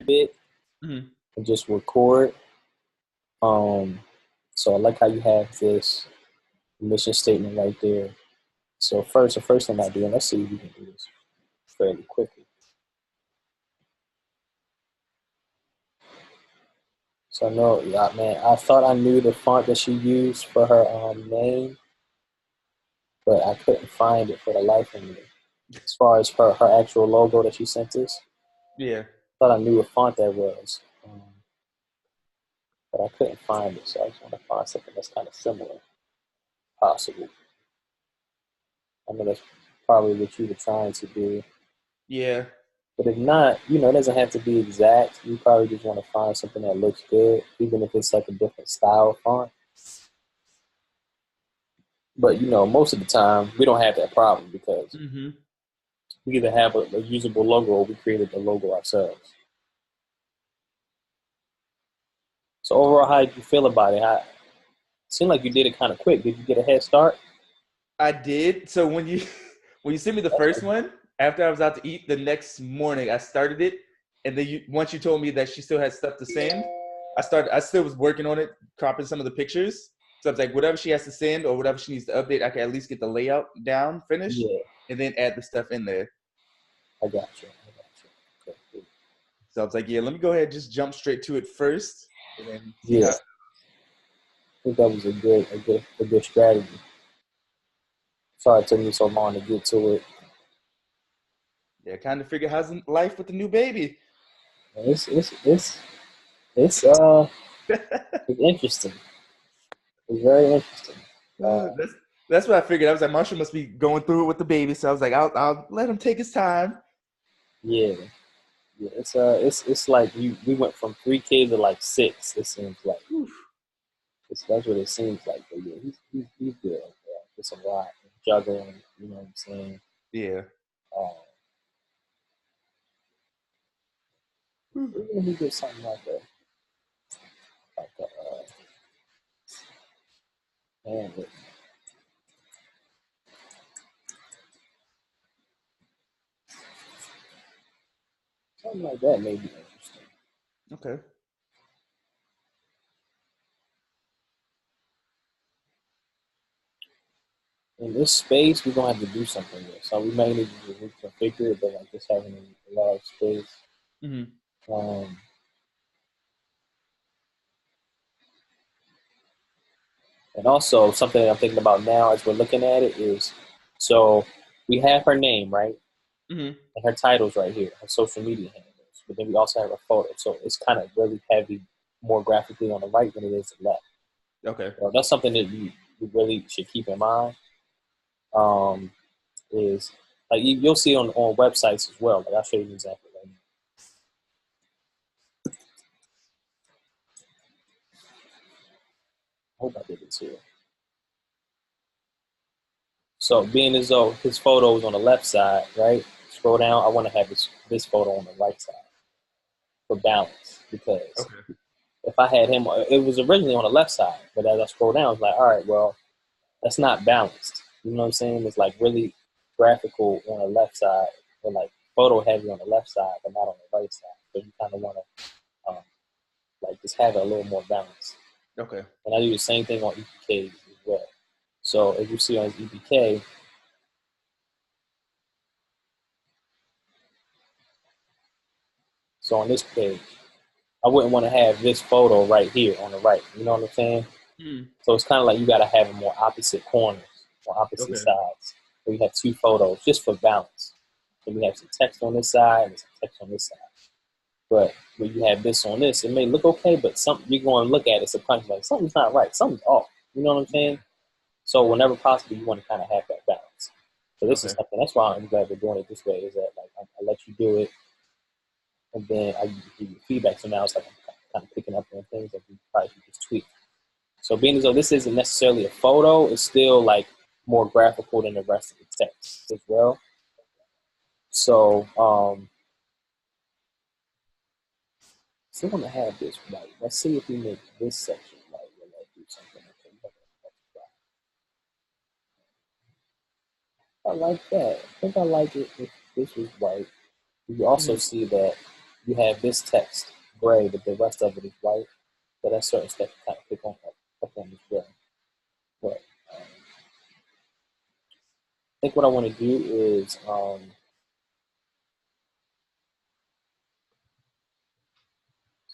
bit Mhm. and just record. So I like how you have this mission statement right there. So the first thing I do, and let's see if we can do this fairly quickly. So no, yeah, man, I thought I knew the font that she used for her name, but I couldn't find it for the life of me. As far as her actual logo that she sent us, Yeah. I thought I knew what font that was, but I couldn't find it. So I just want to find something that's kind of similar, possible. I know that's probably what you were trying to do. Yeah. But if not, it doesn't have to be exact. You probably just want to find something that looks good, even if it's like a different style font. But most of the time we don't have that problem because Mhm. we either have a usable logo or we created the logo ourselves. So overall, how did you feel about it? It seemed like you did it kind of quick. Did you get a head start? I did. So when you when you sent me the first one, after I was out to eat, the next morning I started it, and then once you told me that she still had stuff to send, I still was working on it, cropping some of the pictures. So it's like whatever she has to send or whatever she needs to update, I can at least get the layout down, finished, Yeah, and then add the stuff in there. I got you. Okay, cool. So I was like, yeah, let me go ahead and just jump straight to it first, and then see Yeah, how. I think that was a good strategy. Sorry it took me so long to get to it. Yeah, kind of figure how's life with the new baby. It's it's interesting. It's very interesting. Uh, That's what I figured. I was like, Marshall must be going through it with the baby, so I was like, I'll let him take his time. yeah, yeah. It's like we went from 3K to like six. It seems like that's what it seems like. But yeah, he's good. Yeah. It's a lot juggling. You know what I'm saying? Yeah. Um, even if he did something like a handwritten, something like that may be interesting. Okay. In this space, we're gonna have to do something with. So we may need to reconfigure it, but like just having a large space. Mm-hmm. Um, and also something that I'm thinking about now as we're looking at it is, so we have her name, right? Mm-hmm. And her titles right here, her social media handles. But then we also have her photo. So it's kind of really heavy, more graphically on the right than it is the left. Okay. So that's something that you really should keep in mind. Um, is like you'll see on websites as well. Like I'll show you an example right now. I hope I did this here. So being as though his photo is on the left side, right? Scroll down. I want to have this photo on the right side for balance because Okay. if I had him, it was originally on the left side, but as I scroll down, it's like, all right, well, that's not balanced. You know what I'm saying? It's like really graphical on the left side, or like photo heavy on the left side, but not on the right side. So you kind of want to like just have it a little more balanced. Okay. And I do the same thing on EPK as well. So as you see on his EPK, so on this page, I wouldn't want to have this photo right here on the right. You know what I'm saying? Mm. So it's kind of like you got to have them more opposite corners or opposite Okay. sides. Where you have two photos just for balance. So we have some text on this side and some text on this side. But when you have this on this, it may look okay, but something you're going to look at it subconsciously like something's not right, something's off. You know what I'm saying? So whenever possible, you want to kind of have that balance. So this is Okay. something. That's why I'm glad we're doing it this way. Is that like I let you do it, and then I give you feedback. So now it's like I'm kind of picking up on things that you probably should just tweak. So being as though this isn't necessarily a photo, it's still like more graphical than the rest of the text as well. So still want to have this right. Let's see if we make this section right. Let's do something. I like that. I think I like it if this was white. You also Mm. see that you have this text gray, but the rest of it is white. So that's certain stuff you kind of pick up on this gray. But I think what I want to do is so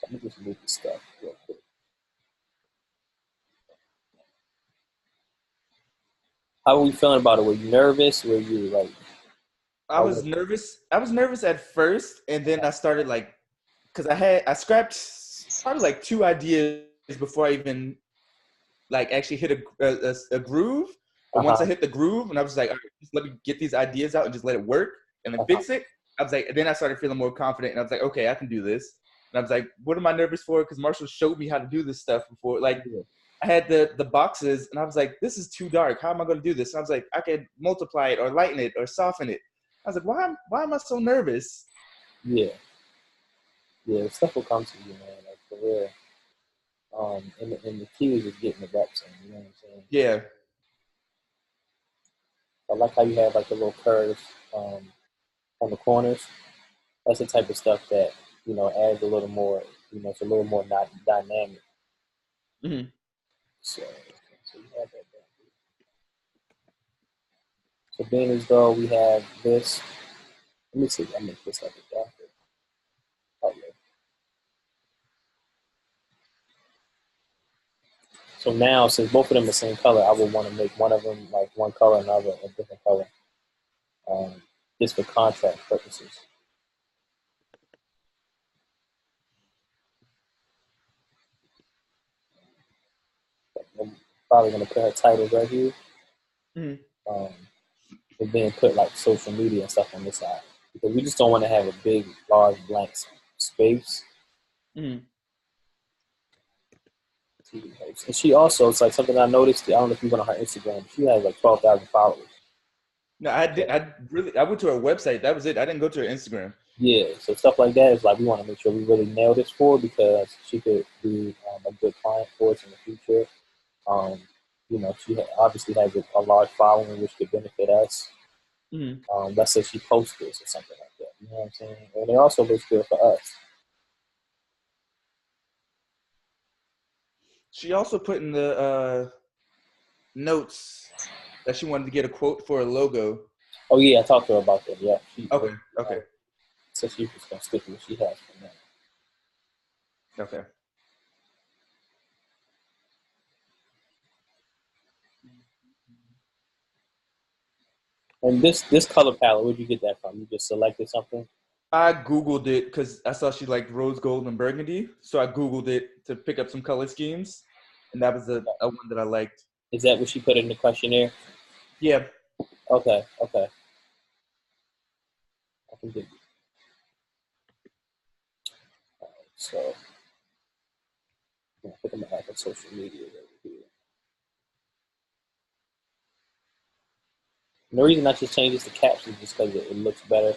let me just move this stuff real quick. How were you feeling about it? Were you nervous? Were you like? I was nervous. I was nervous at first, and then I started like, because I scrapped probably like 2 ideas before I even like actually hit a groove. But once I hit the groove, and I was like, all right, just let me get these ideas out and just let it work, and then fix it. I was like, then I started feeling more confident, and I was like, okay, I can do this. And I was like, what am I nervous for? Because Marshall showed me how to do this stuff before. Like, I had the boxes, and I was like, this is too dark. How am I going to do this? And I was like, I could multiply it or lighten it or soften it. I was like, why am I so nervous? Yeah, stuff will come to you, man. Like for real. And the key is just getting the reps in. You know what I'm saying? Yeah. I like how you have like the little curves on the corners. That's the type of stuff that adds a little more. It's a little more not dynamic. Mm-hmm. So you have that. So being as though we have this, let me see. I make this like a graphic. Oh, yeah. So now, since both of them are the same color, I would want to make one of them like one color, another a different color, just for contrast purposes. I'm probably gonna put her titles right here, and then put like social media and stuff on this side because we just don't want to have a big, large blank space. Mm-hmm. And she also, it's like something I noticed. I don't know if you went on her Instagram. She has like 12,000 followers. No, I did. I went to her website. That was it. I didn't go to her Instagram. Yeah, so stuff like that is like we want to make sure we really nail this for her because she could be a good client for us in the future. She obviously has a large following which could benefit us. Mm-hmm. Let's say she posts this or something like that. You know what I'm saying? And it also looks good for us. She also put in the notes that she wanted to get a quote for a logo. Oh yeah, I talked to her about that. Yeah. Okay. So she's just gonna stick with what she has for now. Okay. And this color palette, where'd you get that from? You just selected something? I Googled it because I saw she liked rose gold and burgundy. So I Googled it to pick up some color schemes. And that was a one that I liked. Is that what she put in the questionnaire? Yeah. Okay. I can get it. So I'm gonna put them back on social media over here. And the reason I just changed this to captions is just because it looks better.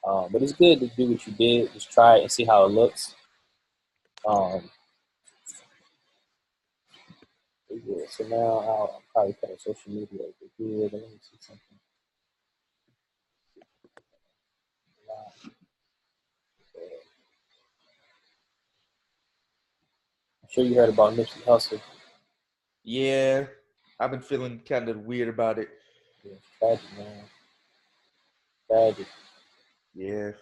But it's good to do what you did. Just try it and see how it looks. Yeah, so now I'll probably put on social media over here. Let me see something. I'm sure you heard about Nipsey Hussle. Yeah. I've been feeling kind of weird about it. Yeah, tragic, man. Tragic. Yeah.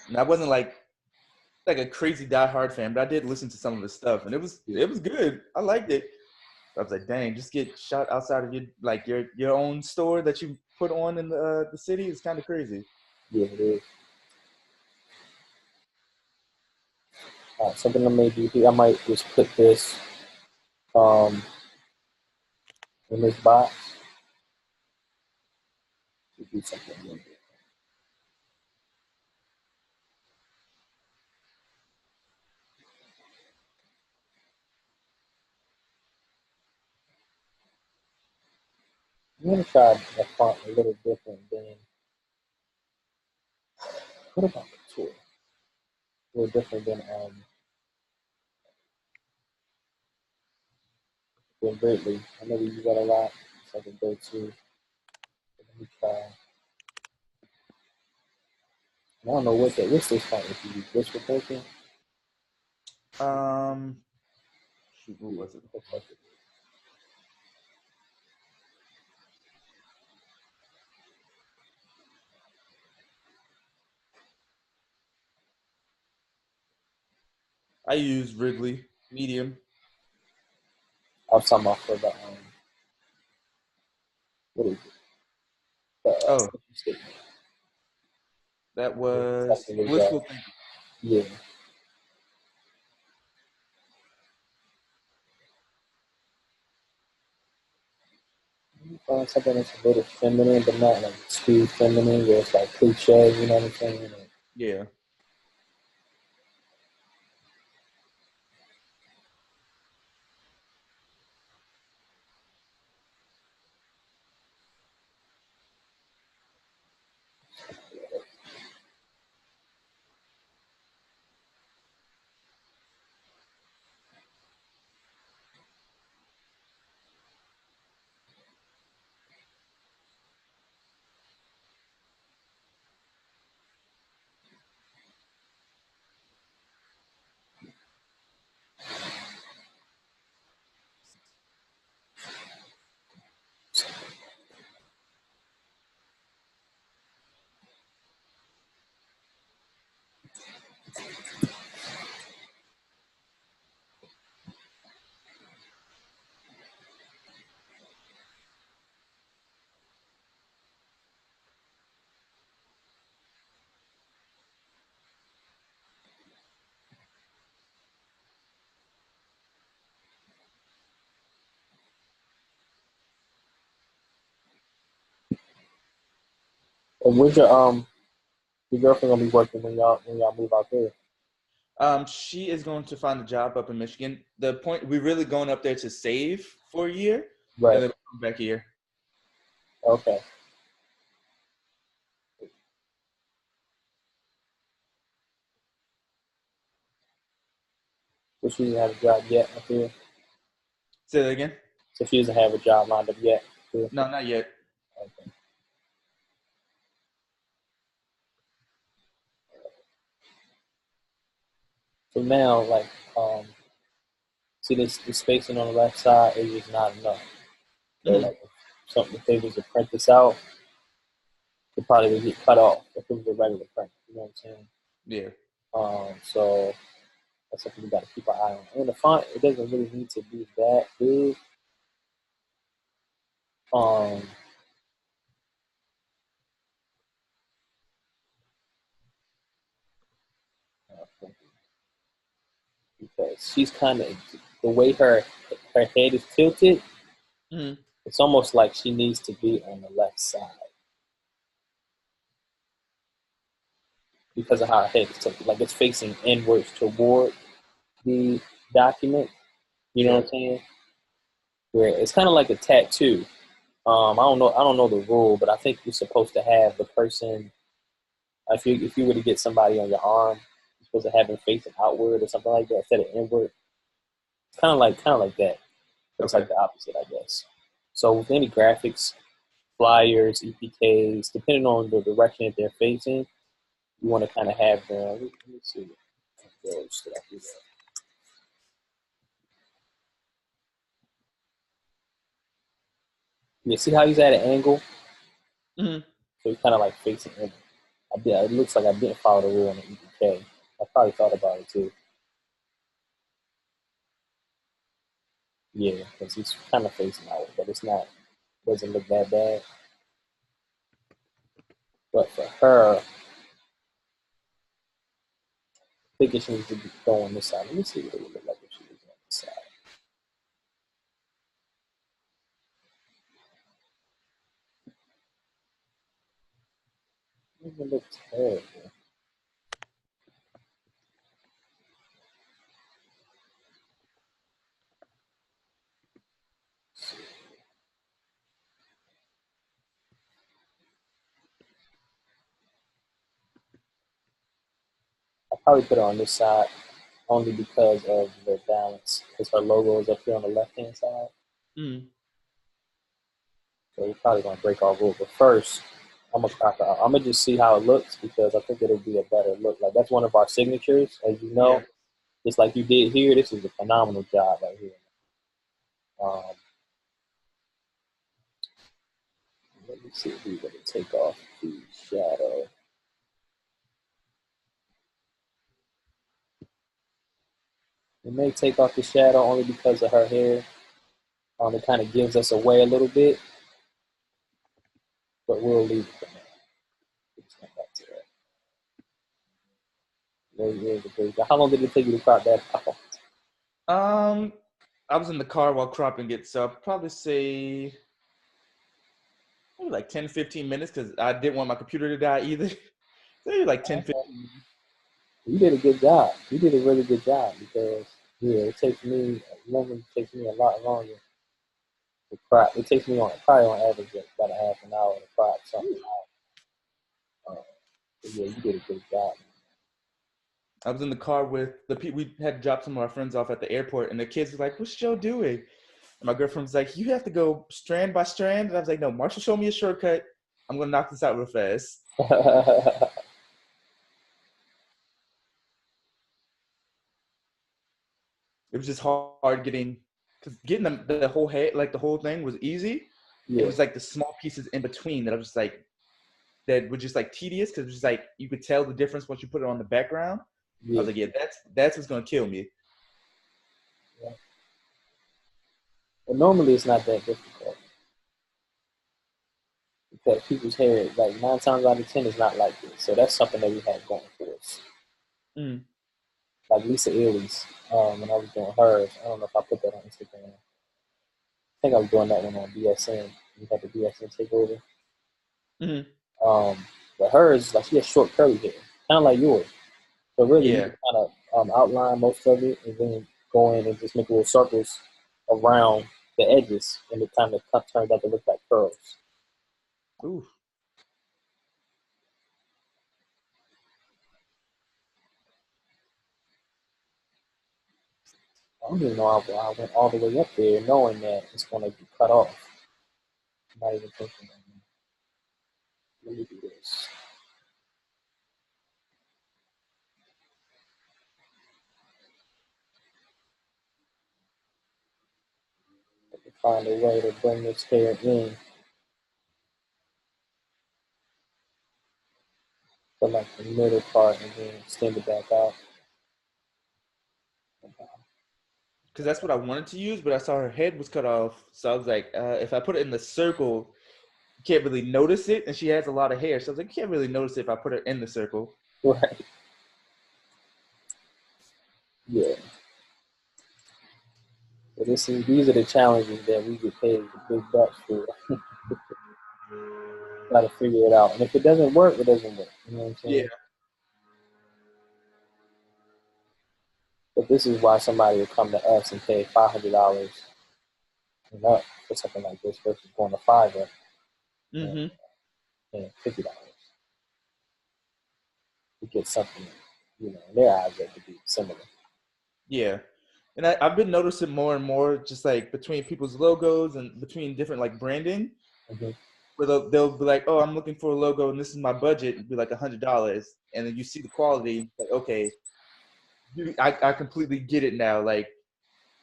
And I wasn't like a crazy diehard fan, but I did listen to some of his stuff, and it was good. I liked it. I was like, dang, just get shot outside of your own store that you put on in the city is kind of crazy. Yeah, it is. Something I may do here, I might just put this in this box. Do something a little bit. I'm gonna try that font a little different than what about the tour? A little different than Brittney. I know we use that a lot. So I can go to. Let me try. don't know what's this font if you use whisper thinking. Shoot, what was it? I use Wrigley medium. I was talking about for the what is it? Statement. That was blissful thinking. Yeah. Something that's a little feminine, but not like too feminine, where it's like cliche, you know what I'm saying? Yeah. And where's your girlfriend gonna be working when y'all move out there? She is going to find a job up in Michigan. The point, we're really going up there to save for a year, Right. and then come back here. Okay. So she doesn't have a job yet up here? Say that again? So she doesn't have a job lined up yet? Too? No, not yet. Okay. So now, like, see this the spacing on the left side is just not enough. So like, if they was to print this out, it probably would get cut off if it was a regular print. You know what I'm saying? Yeah. So that's something we got to keep our eye on. And the font, it doesn't really need to be that big. Because she's kind of the way her head is tilted. It's almost like she needs to be on the left side because of how her head is tilted. Like it's facing inwards toward the document. You know what I'm saying? Where it's kind of like a tattoo. I don't know the rule, but I think you're supposed to have the person. If you were to get somebody on your arm, you're supposed to have them facing outward or something like that instead of inward. It's kind of like that. But it's like the opposite, I guess. So with any graphics, flyers, EPKs, depending on the direction that they're facing, you want to kind of have them. Let me see. You see how he's at an angle? So he's kind of like facing in. It looks like I didn't follow the rule on the EPK. I probably thought about it too. Yeah, because he's kind of facing outward, but it's not. Doesn't look that bad. But for her, I think she needs to go on this side. Let me see what it would look like if she was on this side. It doesn't look terrible. I'll probably put her on this side only because of the balance, because her logo is up here on the left-hand side. So we're probably going to break our rule. But first, I'm gonna crop it out. I'm gonna just see how it looks because I think it'll be a better look. Like that's one of our signatures, as you know. Yeah. Just like you did here, this is a phenomenal job right here. Um, Let me see if we're gonna take off the shadow. We may take off the shadow only because of her hair. It kind of gives us away a little bit, but we'll leave it for now. Let's come back to that. There's a great job. How long did it take you to crop that out? I was in the car while cropping it, so I'll probably say maybe like 10, 15 minutes because I didn't want my computer to die either. So maybe like 10, 15 minutes. You did a good job. You did a really good job because it takes me a lot longer to crop. It takes me probably on average about a half an hour to crop something out. But yeah, you did a good job. I was in the car with the people. We had to drop some of our friends off at the airport, and the kids were like, "What's Joe doing?" And my girlfriend was like, "You have to go strand by strand." And I was like, "No, Marshall showed me a shortcut. I'm gonna knock this out real fast." It was just hard getting the whole head, like the whole thing, was easy. Yeah, It was like the small pieces in between that I was just like that were just like tedious because it was just like you could tell the difference once you put it on the background. I yeah, was like, yeah, that's what's gonna kill me. yeah. But normally it's not that difficult because people's hair, like 9 times out of 10, is not like this. So that's something that we had going for us. Mm. Like Lisa Ely's, when I was doing hers, I don't know if I put that on Instagram. I think I was doing that one on BSN. We had the BSN takeover. Mm-hmm. But hers, like she has short curly hair, kind of like yours. So really, you Yeah. can kind of outline most of it and then go in and just make little circles around the edges, and it kind of turns out to look like curls. Ooh. I don't even know how I went all the way up there knowing that it's going to be cut off. I'm not even thinking about that. Let me do this. I can find a way to bring this hair in to like the middle part and then extend it back out. Because that's what I wanted to use, but I saw her head was cut off. So I was like, if I put it in the circle, you can't really notice it. And she has a lot of hair. So I was like, you can't really notice it if I put it in the circle. Right. Yeah. But these are the challenges that we get paid the big bucks for. Got to figure it out. And if it doesn't work, it doesn't work. You know what I'm Yeah. saying? But this is why somebody would come to us and pay $500 and up for something like this versus going to Fiverr and Mm-hmm. paying $50 to get something, in their eyes that could be similar. Yeah. And I've been noticing more and more just like between people's logos and between different like branding, Mm-hmm. where they'll be like, oh, I'm looking for a logo and this is my budget. It'd be like $100. And then you see the quality, like, okay, I completely get it now. Like,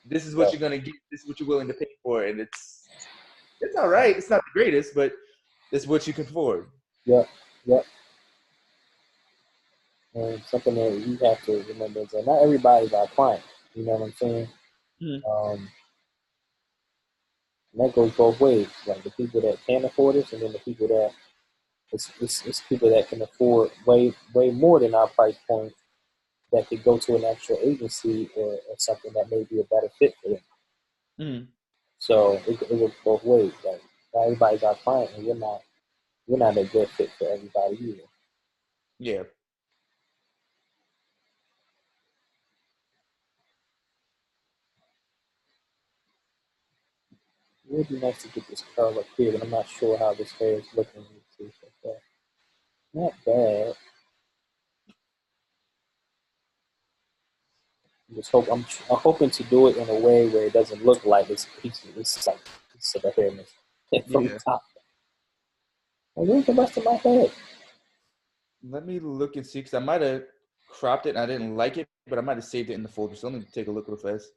this is what Right. you're going to get. This is what you're willing to pay for. And it's all right. It's not the greatest, but it's what you can afford. Yep. Yep. And something that we have to remember is that not everybody's our client. You know what I'm saying? Mm-hmm. And that goes both ways. Like the people that can afford us, and then the people that it's people that can afford way more than our price point that could go to an actual agency or something that may be a better fit for them. Mm-hmm. So it works both ways. Like not everybody's our client, and you're not a good fit for everybody either. Yeah. It would be nice to get this curl up here, but I'm not sure how this hair is looking. Not bad. I'm hoping to do it in a way where it doesn't look like it's a piece of the hair from the Yeah. top. Where's the rest of my head? Let me look and see, because I might have cropped it and I didn't like it, but I might have saved it in the folder. So let me take a look real fast.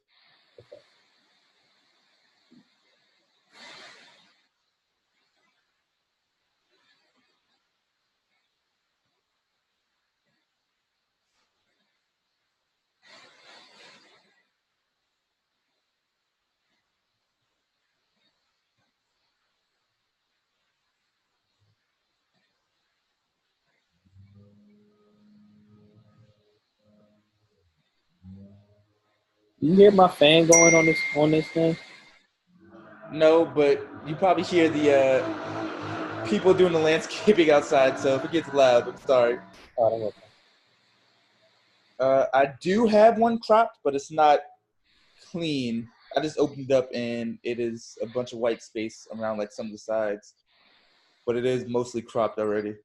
You hear my fan going on this thing? No, but you probably hear the people doing the landscaping outside. So if it gets loud, I'm sorry. Oh, don't worry. I do have one cropped, but it's not clean. I just opened it up and it is a bunch of white space around like some of the sides, but it is mostly cropped already.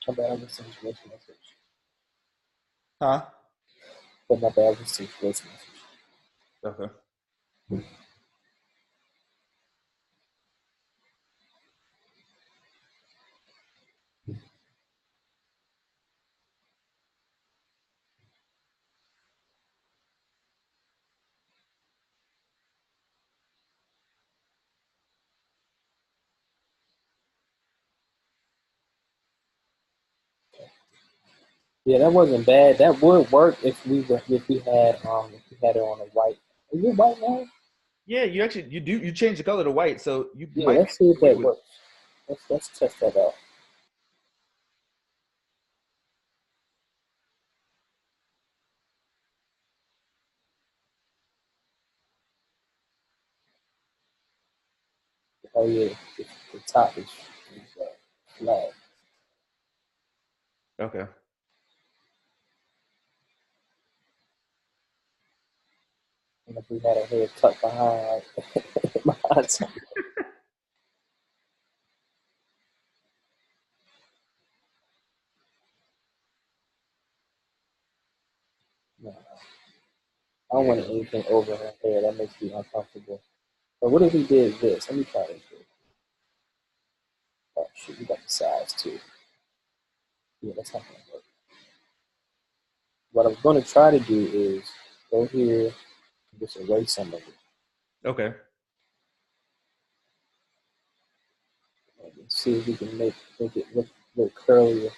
How bad I just sent you voice message. Huh? But my bad, I just sent you voice message. Okay. Yeah, that wasn't bad. That would work if we had it on a white. Is it white now? Yeah, you change the color to white, so you Yeah, might be let's see if away that with it. works. Let's test that out. Oh yeah, the top is flat. Okay. And if we had our hair tucked behind, behind something. No, I don't want anything over her hair. That makes me uncomfortable. But what if we did this? Let me try this. Oh shit, we got the size too. Yeah, that's not gonna work. What I'm gonna try to do is go here and just erase some of it Okay. and see if we can make it look curlier.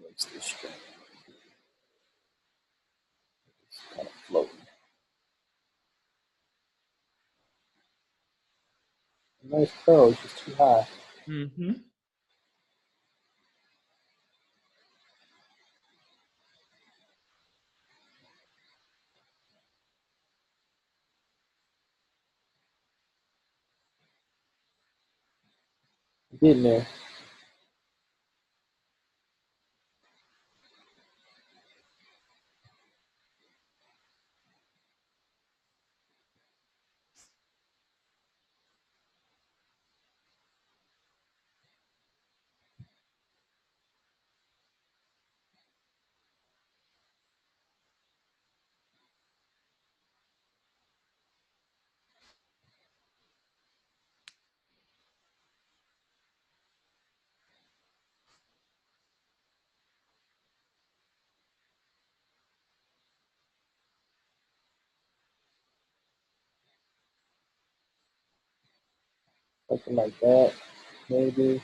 Erase this strand. Nice curl, it's just too high. Mm-hmm. Getting there. Something like that, maybe.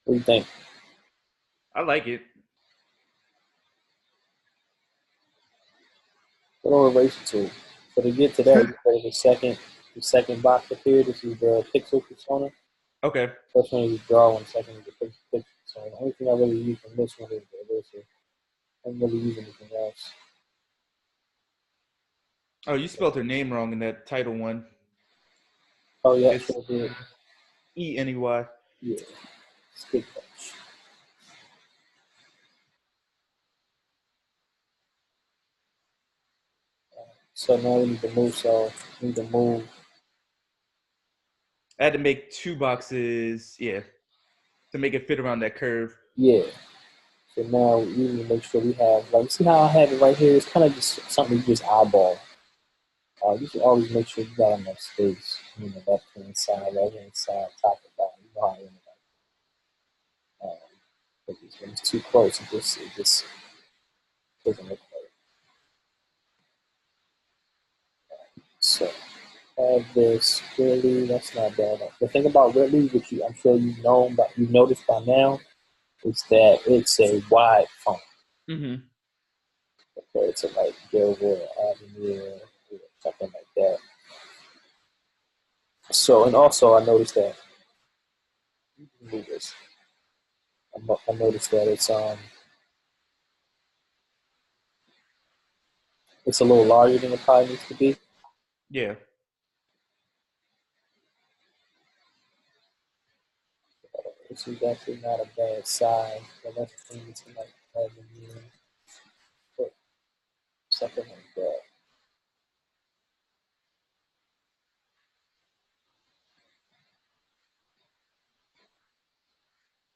What do you think? I like it. Little eraser tool. So to get to that, you go to the second box up here. This is the pixel persona. Okay. First one is draw one, second is the pixel persona. The only thing I really use from this one is the eraser. I don't really use anything else. Oh, you spelled her name wrong in that title one. Oh yeah, It's sure did. Eney. Yeah, stick touch. So now we need to move. So we need to move. I had to make 2 boxes, yeah, to make it fit around that curve. Yeah. So now we need to make sure we have, like, see how I have it right here? It's kind of just something you just eyeball. You should always make sure you got enough space. You know, left hand side, right hand side, top and bottom. You know how I am. When it's too close, it just doesn't look right. So have this really. That's not bad. The thing about Ridley, which I'm sure you've noticed by now, is that it's a wide font Mm-hmm. compared to like Gilbert, Avenue, or something like that. So, and also I noticed that move this. I noticed that it's a little larger than it probably needs to be. Yeah. This is actually not a bad size, but that's the thing. It's like Avenue, or something like that.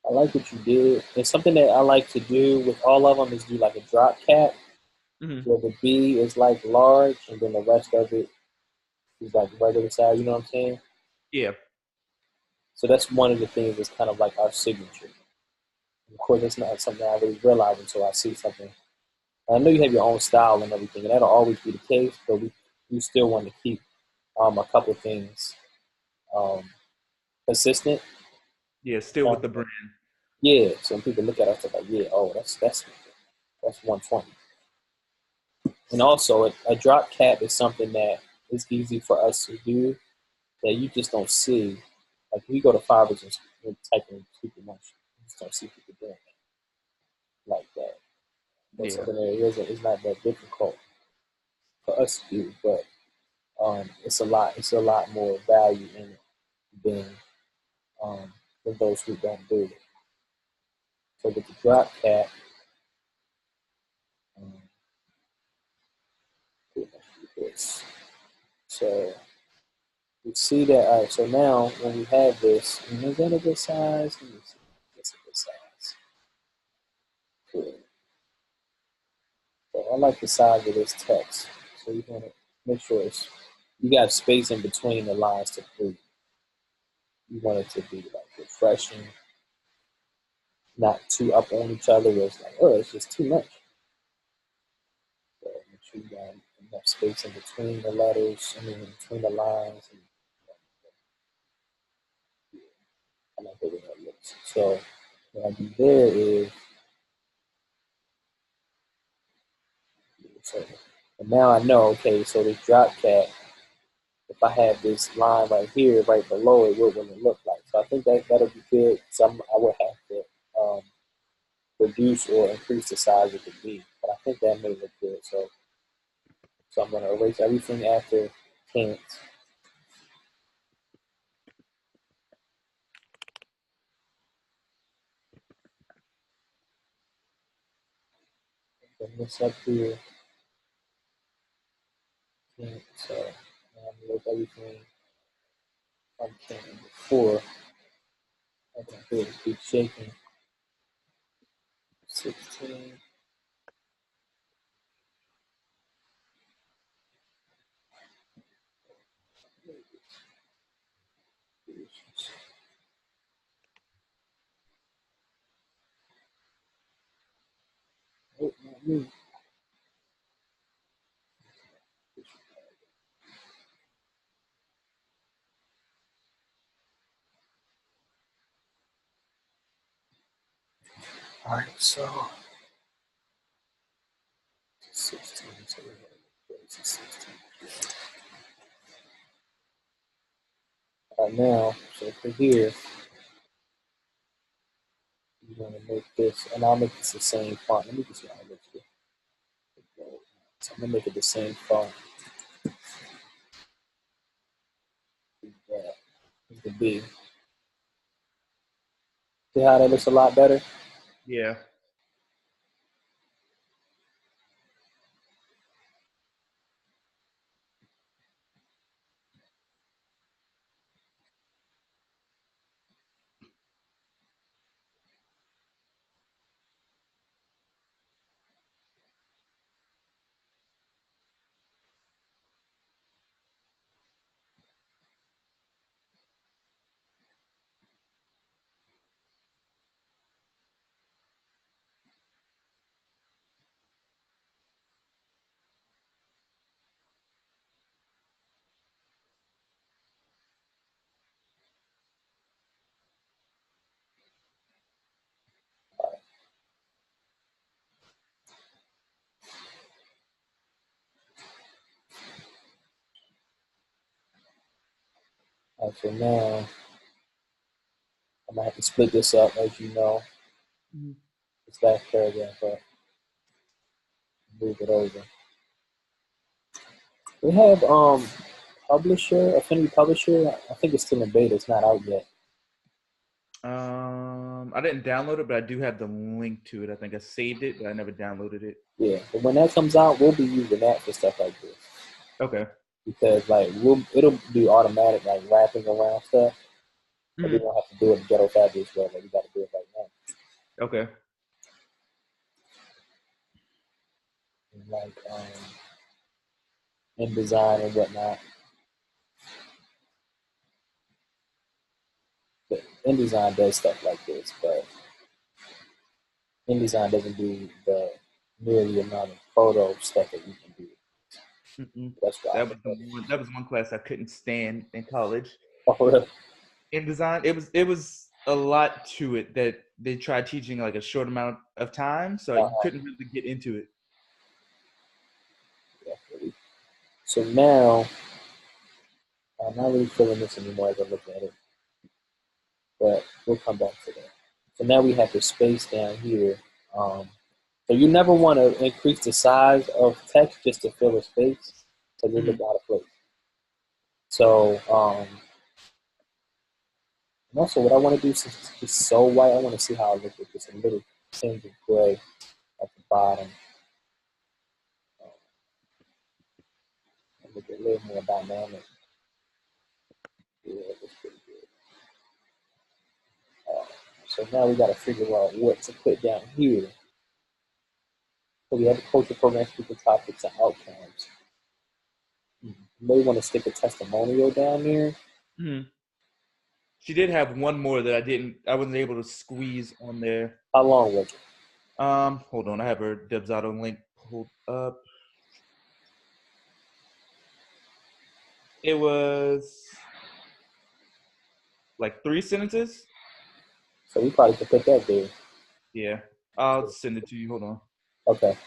I like what you did. And something that I like to do with all of them is do like a drop cap, Mm-hmm. where the B is like large, and then the rest of it is like regular size. You know what I'm saying? Yeah. So that's one of the things that's kind of like our signature. Of course, it's not something I really realize until I see something. I know you have your own style and everything, and that'll always be the case. But we still want to keep a couple of things um, consistent. Yeah, still with the brand. Yeah, so when people look at us, they're like, yeah, oh, that's 120. And also, a drop cap is something that is easy for us to do that you just don't see. Like we go to Fiverr and type in super much, you just don't see people doing it like that. That's Yeah. something that is not that difficult for us to do, but it's a lot. It's a lot more value in it than um, than those who don't do it. So with the drop cap, um, pretty much do this. So we see that. All right, so now when we have this, is that a good size? Let me see. That's a good size. Cool. So I like the size of this text. So you want to make sure you got space in between the lines to breathe. You want it to be like refreshing, not too up on each other. Where it's like, oh, it's just too much. So make sure you got enough space in between the letters. In between the lines. And, I like the way that looks. So what I do there is, so, and now I know, okay, so this drop cat, if I have this line right here, right below it, what will it look like? So I think that'll be good. So I would have to reduce or increase the size of the B, but I think that may look good. So I'm going to erase everything after can't. Bring this up here. Can't. So I'm going to make everything on can't before. I can feel it keep shaking. 16. Oh, not me. All right, so 16. So we're going to 16. All right, now, so for here, you're going to make this, and I'll make this the same font. Let me just see how it looks here. So I'm going to make it the same font. The B. See how that looks a lot better? Yeah. All right, so now I'm going to have to split this up, as you know. This last paragraph up. Move it over. We have publisher, Affinity Publisher. I think it's still in beta. It's not out yet. I didn't download it, but I do have the link to it. I think I saved it, but I never downloaded it. Yeah, but when that comes out, we'll be using that for stuff like this. Okay. Because like it'll do automatic like wrapping around stuff. But we don't have to do it in Ghetto Fabulous way. Like we got to do it right now. Okay. And like InDesign and whatnot. But InDesign does stuff like this, but InDesign doesn't do the nearly amount of photo stuff that you can do. That's why that was one class I couldn't stand in college. Oh, really? InDesign, it was a lot to it that they tried teaching like a short amount of time, so I couldn't really get into it. Definitely. So now I'm not really feeling this anymore as I look at it, but we'll come back to that. So now we have the space down here. So you never want to increase the size of text just to fill a space because it looks out of place. So, and also what I want to do since it's just so white, I want to see how it looks with just a little tinge of gray at the bottom. Look a little more dynamic. it looks pretty good. So now we got to figure out what to put down here. So we have the culture program, speaking topics, and outcomes. You may want to stick a testimonial down there. Mm-hmm. She did have one more that I wasn't able to squeeze on there. How long was it? Hold on, I have her Debsado link pulled up. It was like 3 sentences. So we probably could put that there. Yeah, I'll send it to you. Hold on. Okay.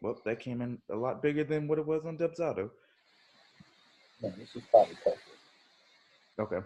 Well, that came in a lot bigger than what it was on Debsado. No, this is probably perfect. Okay.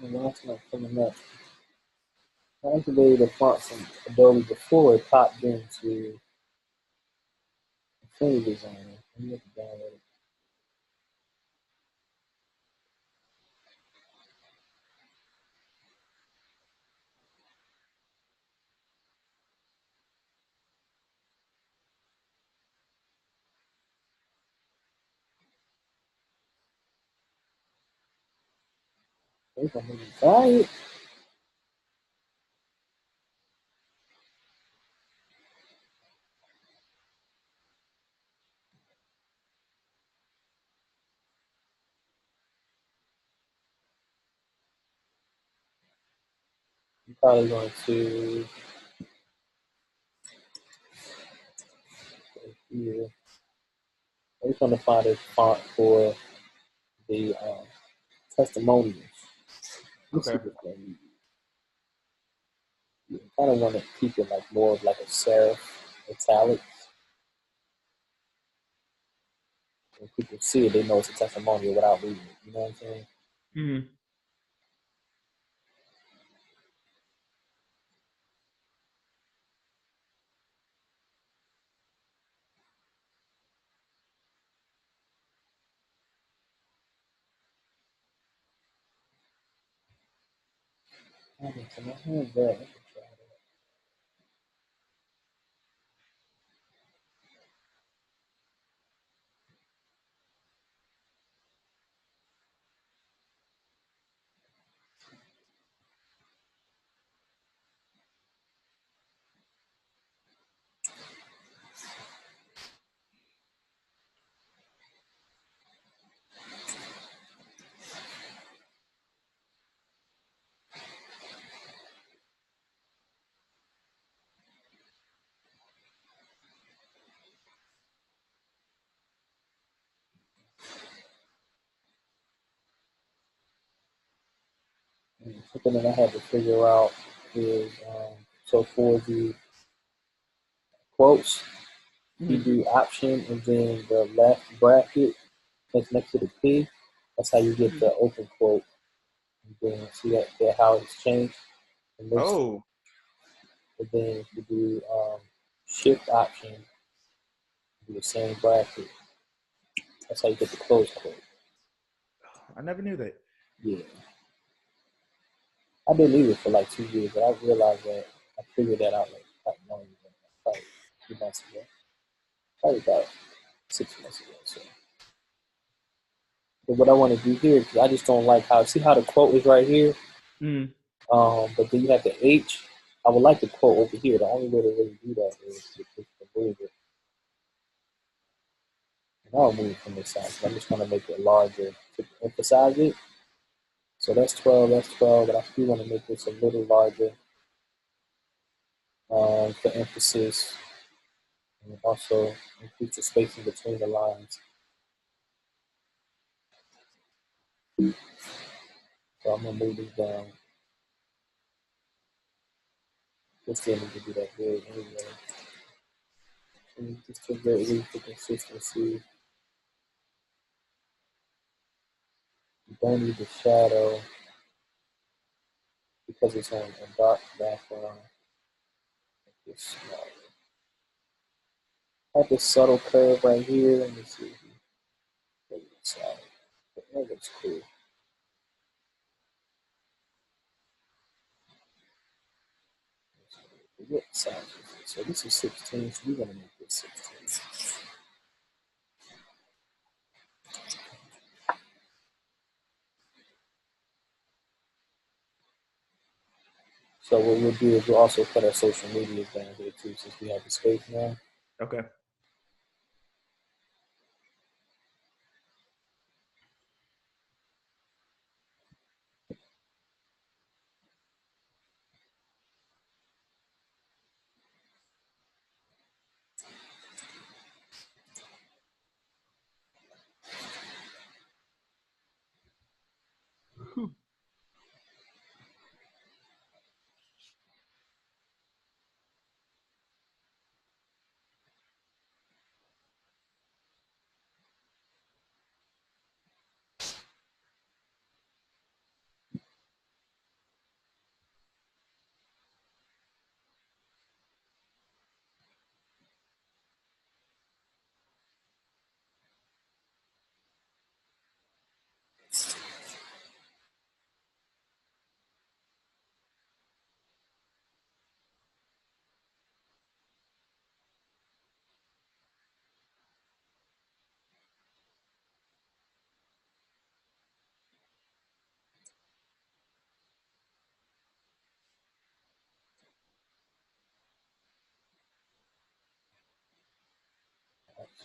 And that's not coming up. I activated the font from Adobe before it popped into Infinity Designer. Let me look at download it. There's a movie. Right. I'm probably going to go here. I just want to find a font for the testimonials. Let's see Okay. what's going to be. I kind of want to keep it like more of like a serif italic. When people see it, they know it's a testimonial without reading it. You know what I'm saying? Mm-hmm. Okay, so my hand's there. Let me try that. Something that I had to figure out is so for the quotes, you Mhm. do option and then the left bracket that's next to the P. That's how you get Mhm. the open quote. And then see that how it's changed and this. Oh, And then if you do shift option, do the same bracket. That's how you get the close quote. I never knew that. Yeah. I didn't leave it for like 2 years, but I realized that I figured that out like long ago, probably a few months ago, probably about 6 months ago. So, but what I want to do here, because I just don't like how see how the quote is right here, Mm. but then you have the H. I would like the quote over here. The only way to really do that is to move it. And I'll move it from this side. So I'm just going to make it larger to emphasize it. So that's 12. That's 12. But I still want to make this a little larger for emphasis. And also increase the spacing between the lines. So I'm gonna move this down. This still need to be that big anyway. And just to get really for consistency. You don't need the shadow because it's on a dark background. It's smaller. I have this subtle curve right here. Let me see if you look inside. That looks cool. What size is it? So this is 16, so we're gonna make this 16. So what we'll do is we'll also put our social medias down here too, since we have the space now. Okay.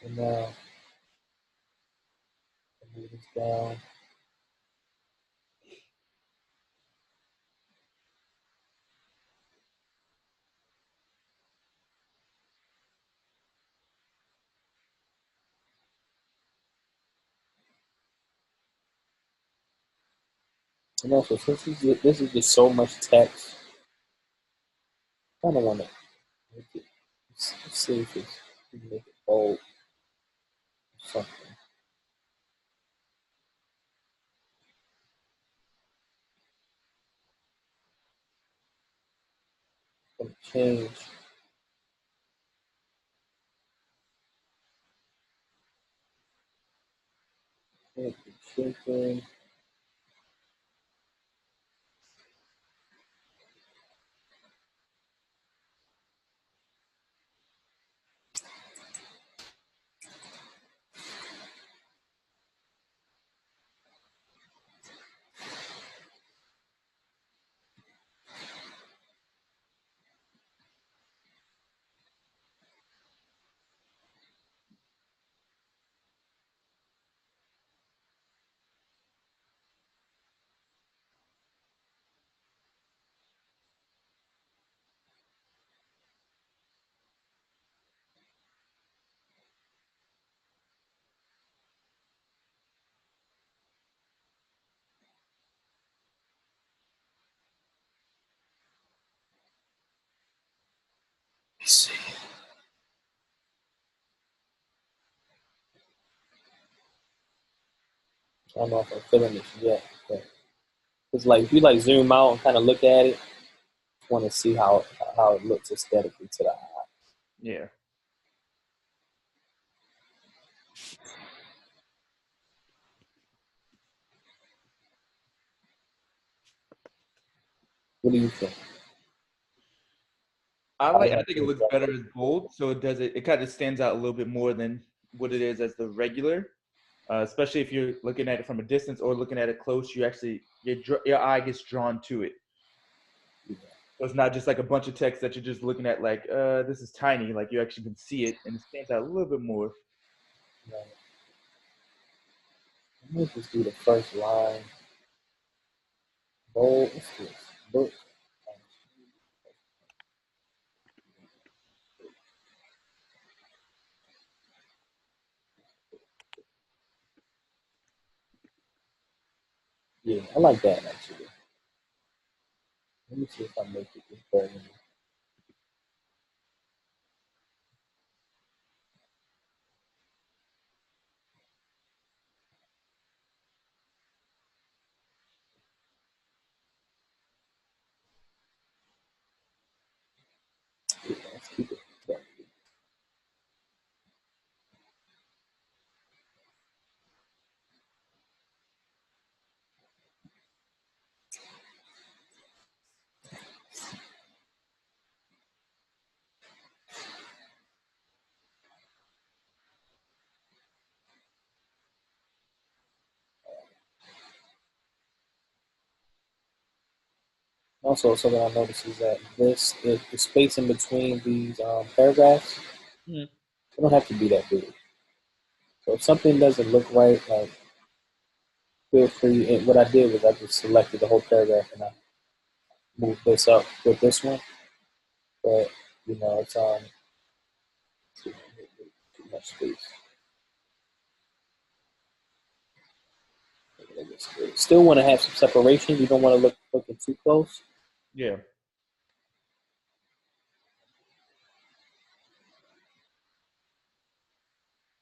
So now I'll move this down. And also, since this is just so much text, I kind of want to make it. Let's see if it's we can make it bold or something. I'm gonna change. Make it shrinking. I don't know if I'm feeling this yet, but it's like if you like zoom out and kind of look at it, just want to see how it looks aesthetically to the eye. Yeah. What do you think? I I like. don't I know think it if looks better as bold, so it does it. It kind of stands out a little bit more than what it is as the regular. Especially if you're looking at it from a distance or looking at it close, you actually your eye gets drawn to it. So it's not just like a bunch of text that you're just looking at like, this is tiny. Like you actually can see it, and it stands out a little bit more. right. Let me just do the first line. Bold. What's this? Book. Yeah, I like that actually. Let me see if I make it this better. Yeah, let's keep it better. Also, something I noticed is that the space in between these paragraphs, Mm. it don't have to be that big. So if something doesn't look right, like feel free. And what I did was I just selected the whole paragraph and I moved this up with this one. But you know, it's too, too much space. Still want to have some separation. You don't want to looking too close. Yeah.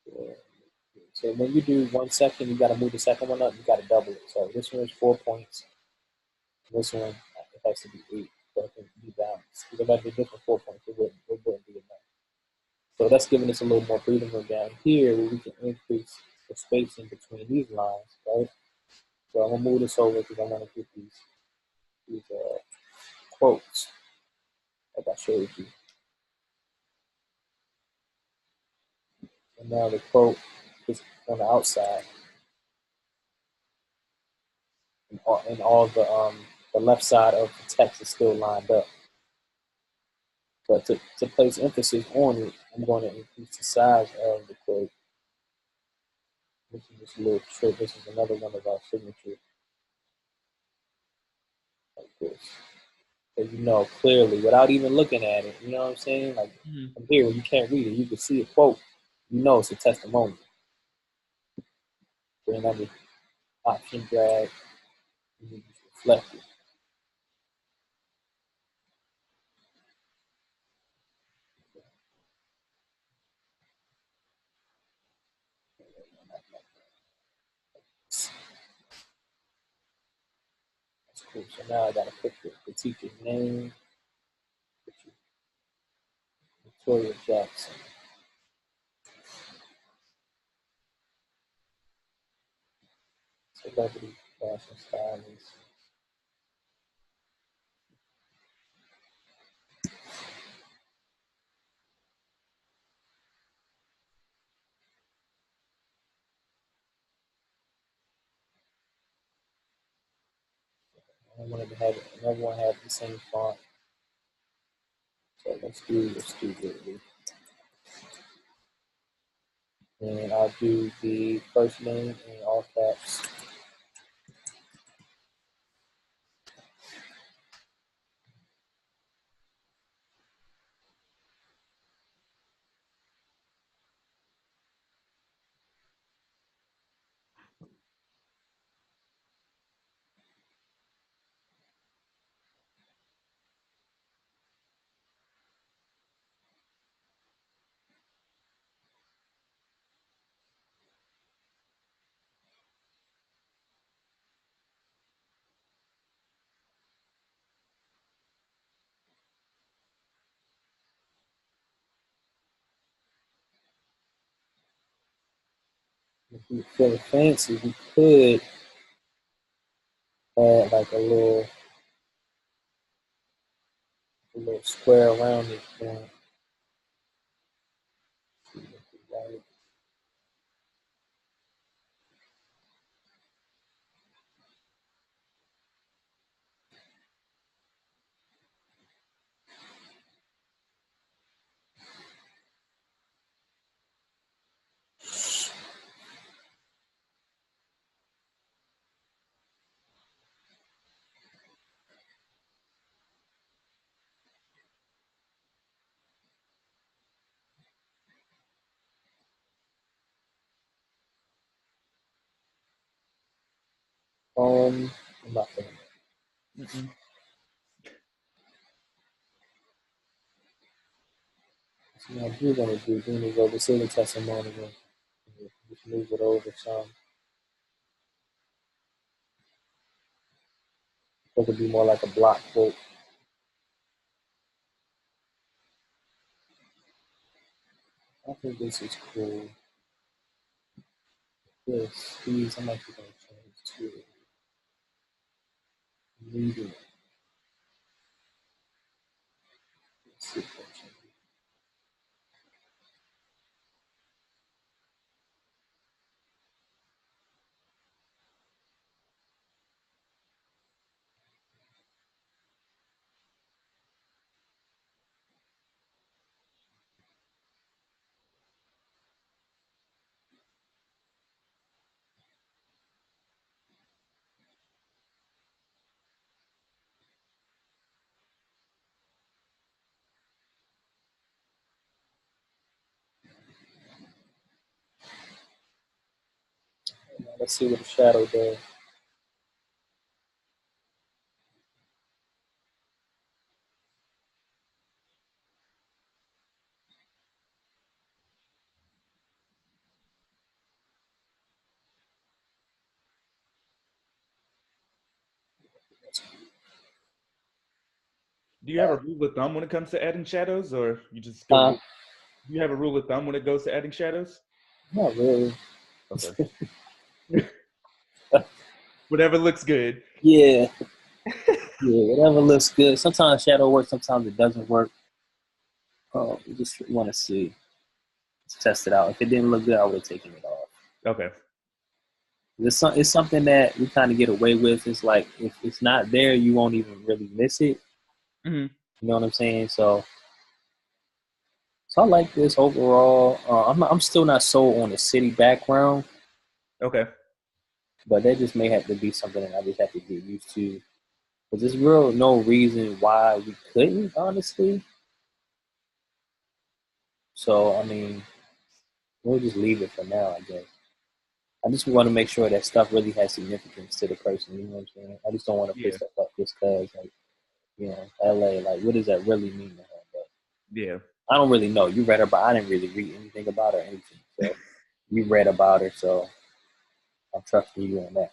Yeah. So when you do one section, you got to move the second one up. You got to double it. So this one is 4 points. This one it has to be 8, so it can be balanced. Because if I did this one 4 points, it wouldn't be enough. So that's giving us a little more breathing room down here, where we can increase the spacing between these lines, right? So I'm gonna move this over because I want to get these quotes like I showed you. And now the quote is on the outside, and all the left side of the text is still lined up. But to place emphasis on it, I'm going to increase the size of the quote. This is just a little trick. This is another one of our signature like this. So you know clearly without even looking at it. You know what I'm saying? Like Mm. from here, when you can't read it, you can see a quote. You know it's a testimonial. Then I just option drag and you just reflect it. That's cool. So now I gotta put the teacher's name, Victoria Jackson, celebrity fashion stylist. I wanted to have everyone have the same font. So let's do Whitney. And I'll do the first name in all caps. If you feel fancy, we could add like a little square around it. Right. I'm not feeling it. Mm-mm. So now you're gonna do doing the go decision testimony. Just move it over some. It could be more like a block quote. I think this is cool. These, I'm actually gonna change to reading. Let's see if I change it. Now let's see what the shadow does. Do you have a rule of thumb when it comes to adding shadows, or you just go with? Do you have a rule of thumb when it goes to adding shadows? Not really. Okay. Whatever looks good. Yeah, whatever looks good. Sometimes shadow works, sometimes it doesn't work. You just want to see. Let's test it out. If it didn't look good, I would have taken it off. Okay. It's something that we kind of get away with. It's like if it's not there, you won't even really miss it. Mm-hmm. You know what I'm saying? So I like this overall. I'm still not sold on the city background, Okay. but that just may have to be something that I just have to get used to. Because there's real no reason why we couldn't, honestly. So I mean, we'll just leave it for now, I guess. I just want to make sure that stuff really has significance to the person. You know what I'm saying? I just don't want to put Yeah. stuff up just because, like, LA. Like, what does that really mean to her? But Yeah. I don't really know. You read her, but I didn't really read anything about her or anything. So you read about her, so I'm trusting you on that.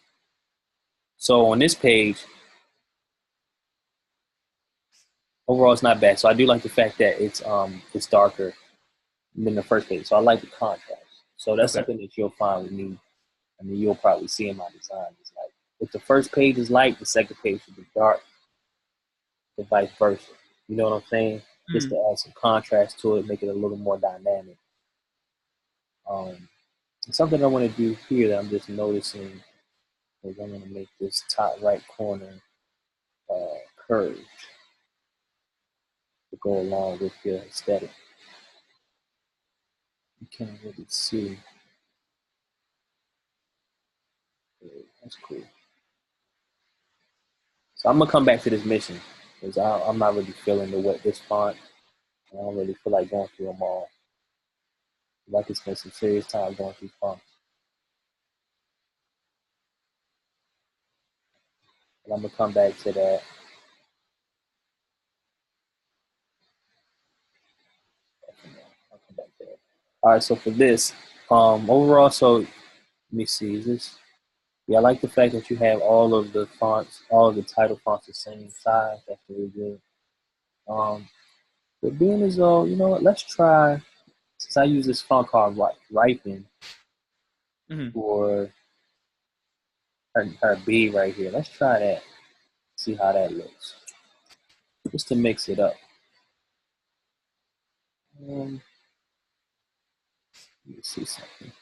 So on this page, overall, it's not bad. So I do like the fact that it's darker than the first page. So I like the contrast. So that's Okay. something that you'll find with me. I mean, you'll probably see in my design. It's like if the first page is light, the second page should be dark, and vice versa. You know what I'm saying? Just Mm. to add some contrast to it, make it a little more dynamic. Something I want to do here that I'm just noticing is I'm going to make this top right corner curved to go along with your aesthetic. You can't really see. That's cool. So I'm gonna come back to this mission because I'm not really feeling this font. I don't really feel like going through them all. I'd like to spend some serious time going through fonts. But I'm gonna come back to that. I'll come back to that. All right. So for this, overall, so let me see. Is this? Yeah, I like the fact that you have all of the fonts, all of the title fonts the same size. That's really good. But being as though, you know what? Let's try. Since I use this font called Ripen, for her B right here. Let's try that. See how that looks. Just to mix it up. Let me see something.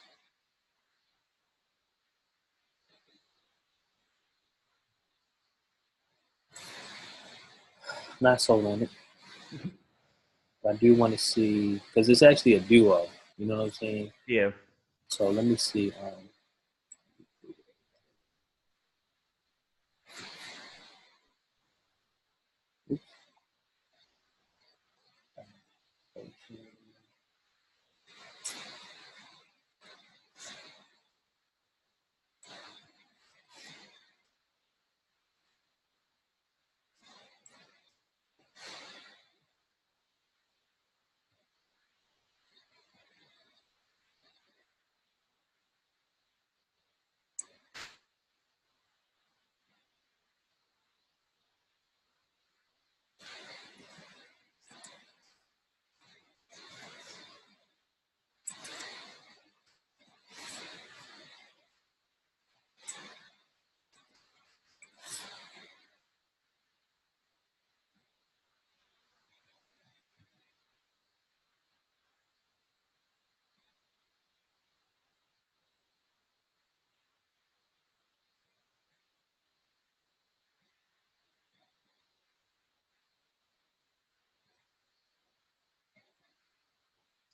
Not sold on it. But I do want to see, because it's actually a duo. You know what I'm saying? Yeah. So let me see. Oops.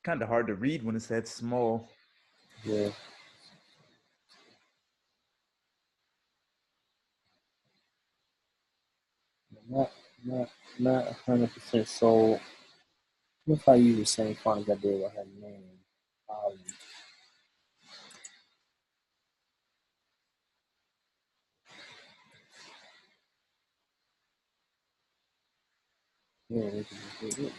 Kind of hard to read when it's that small. Yeah. Not not 100% sold. What if I use the same font as I did with her name? Yeah, we can just do it.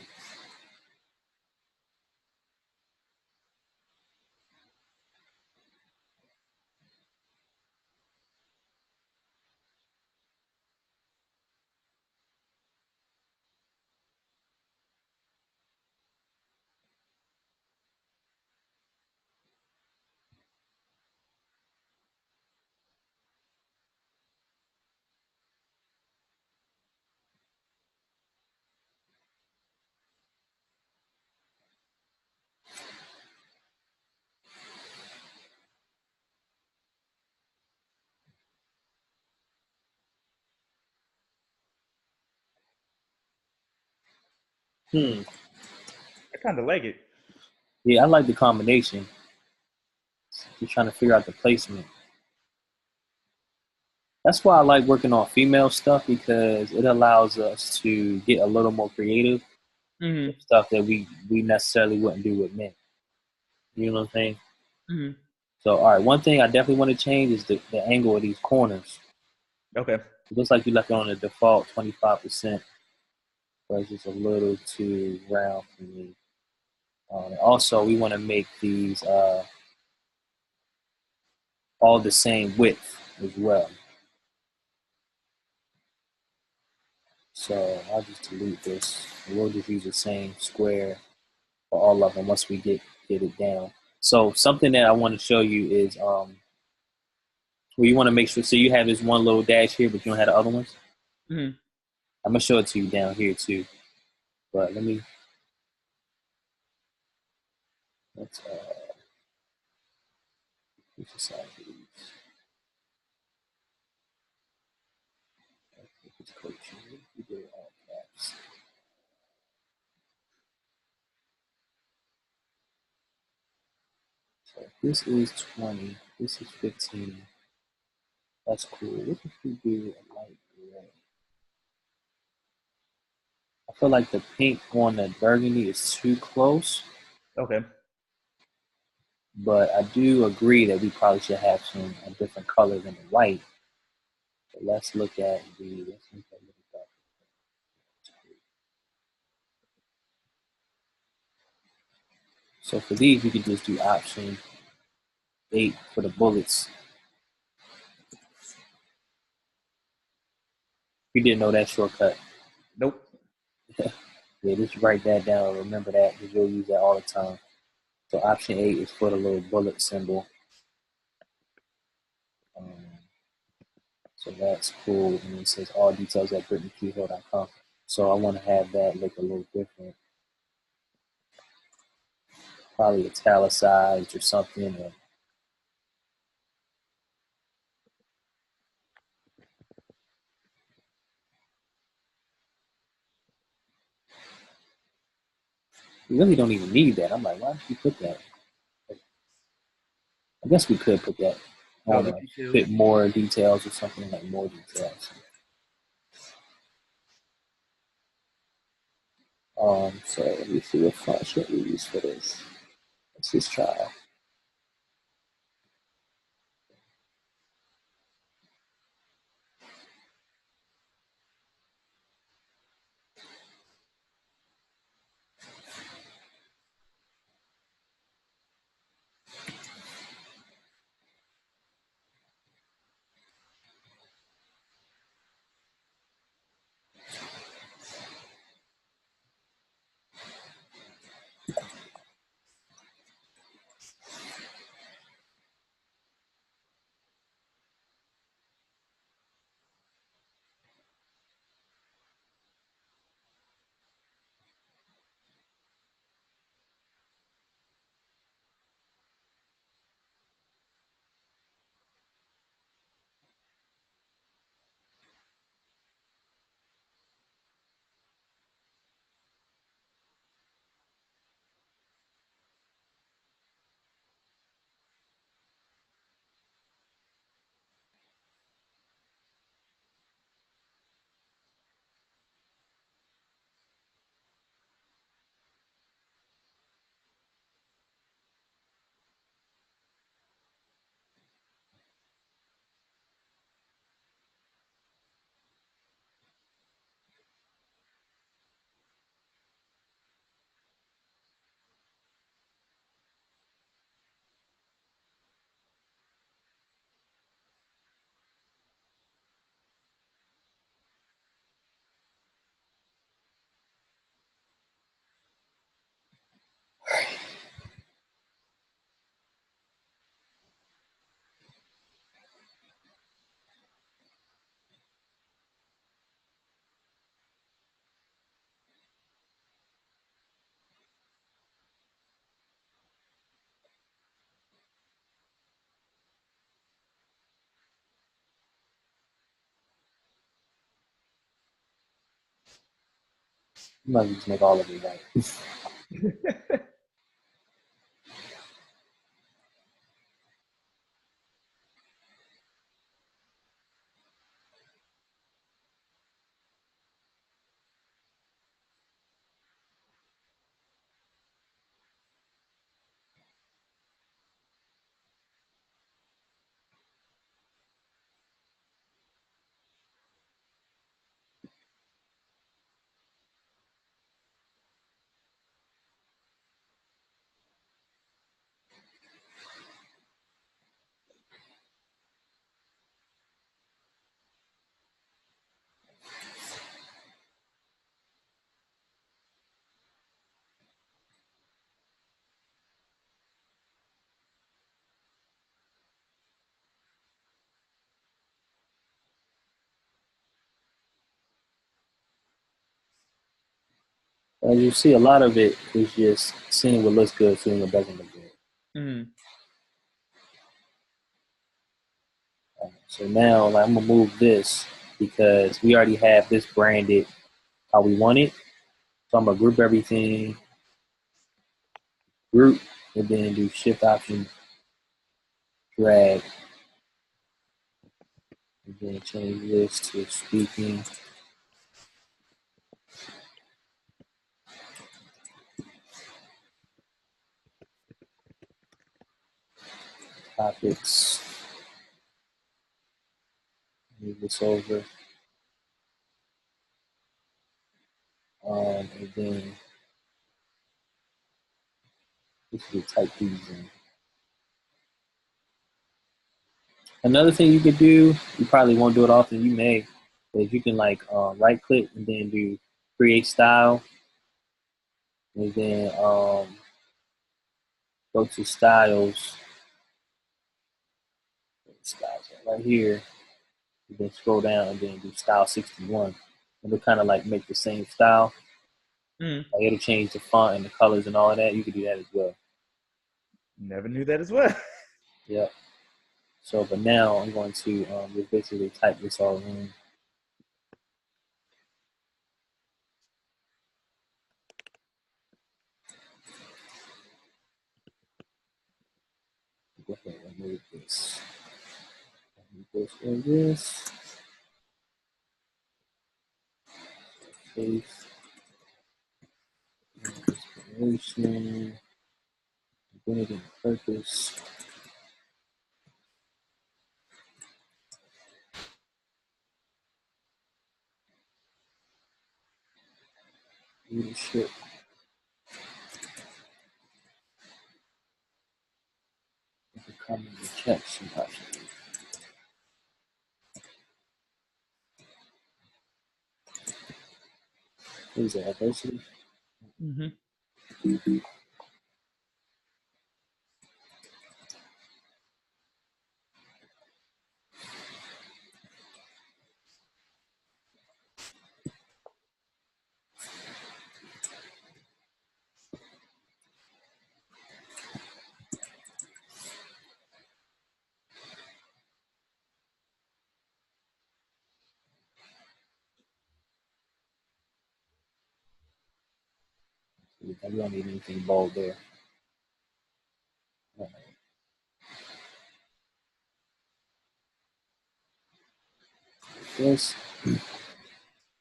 I kind of like it. Yeah, I like the combination. Just trying to figure out the placement. That's why I like working on female stuff, because it allows us to get a little more creative with stuff that we necessarily wouldn't do with men. You know what I'm saying? So, all right, one thing I definitely want to change is the angle of these corners. Okay. It looks like you left it on the default 25%, but it's just a little too round for me. Also, we want to make these all the same width as well. So I'll just delete this. We'll just use the same square for all of them once we get it down. So something that I want to show you is well, you want to make sure. So you have this one little dash here, but you don't have the other ones. I'm gonna show it to you down here too. But let's decide these. It's coaching. We do it all caps. So this is 20. This is 15. That's cool. What if we do a light gray? I feel like the pink on the burgundy is too close, Okay. but I do agree that we probably should have a different color than the white. So let's look at the. So for these, we could just do option 8 for the bullets. You didn't know that shortcut. Nope. Yeah, just write that down. Remember that, because you'll use that all the time. So option 8 is for the little bullet symbol. So that's cool. And it says all details at BrittneyQHill.com. So I want to have that look a little different. Probably italicized or something. And we really don't even need that. I'm like, why did you put that? I guess we could put that. I don't know, fit more details or something, like more details. So let me see what font should we use for this. Let's just try. You might just make all of it right. As you see, a lot of it is just seeing what looks good, seeing what doesn't look good. Mm-hmm. So now I'm going to move this because we already have this branded how we want it. So I'm going to group everything, group, and then do shift option, drag, and then change this to speaking. Topics. Move this over. And then this will type these in. Another thing you could do, you probably won't do it often, you may, is you can like right click and then do create style. And then go to styles. Styles right here. You then scroll down and then do style 61. And it'll kind of like make the same style. Mm. Like it'll change the font and the colors and all of that. You can do that as well. Never knew that as well. Yep. So, but now I'm going to just basically type this all in. Go ahead and remove this. Remove this and this. Face. Inspiration. Identity and purpose. Leadership. Becoming rejection option. What is that? Adversity? Mm-hmm. We don't need anything bold there. This.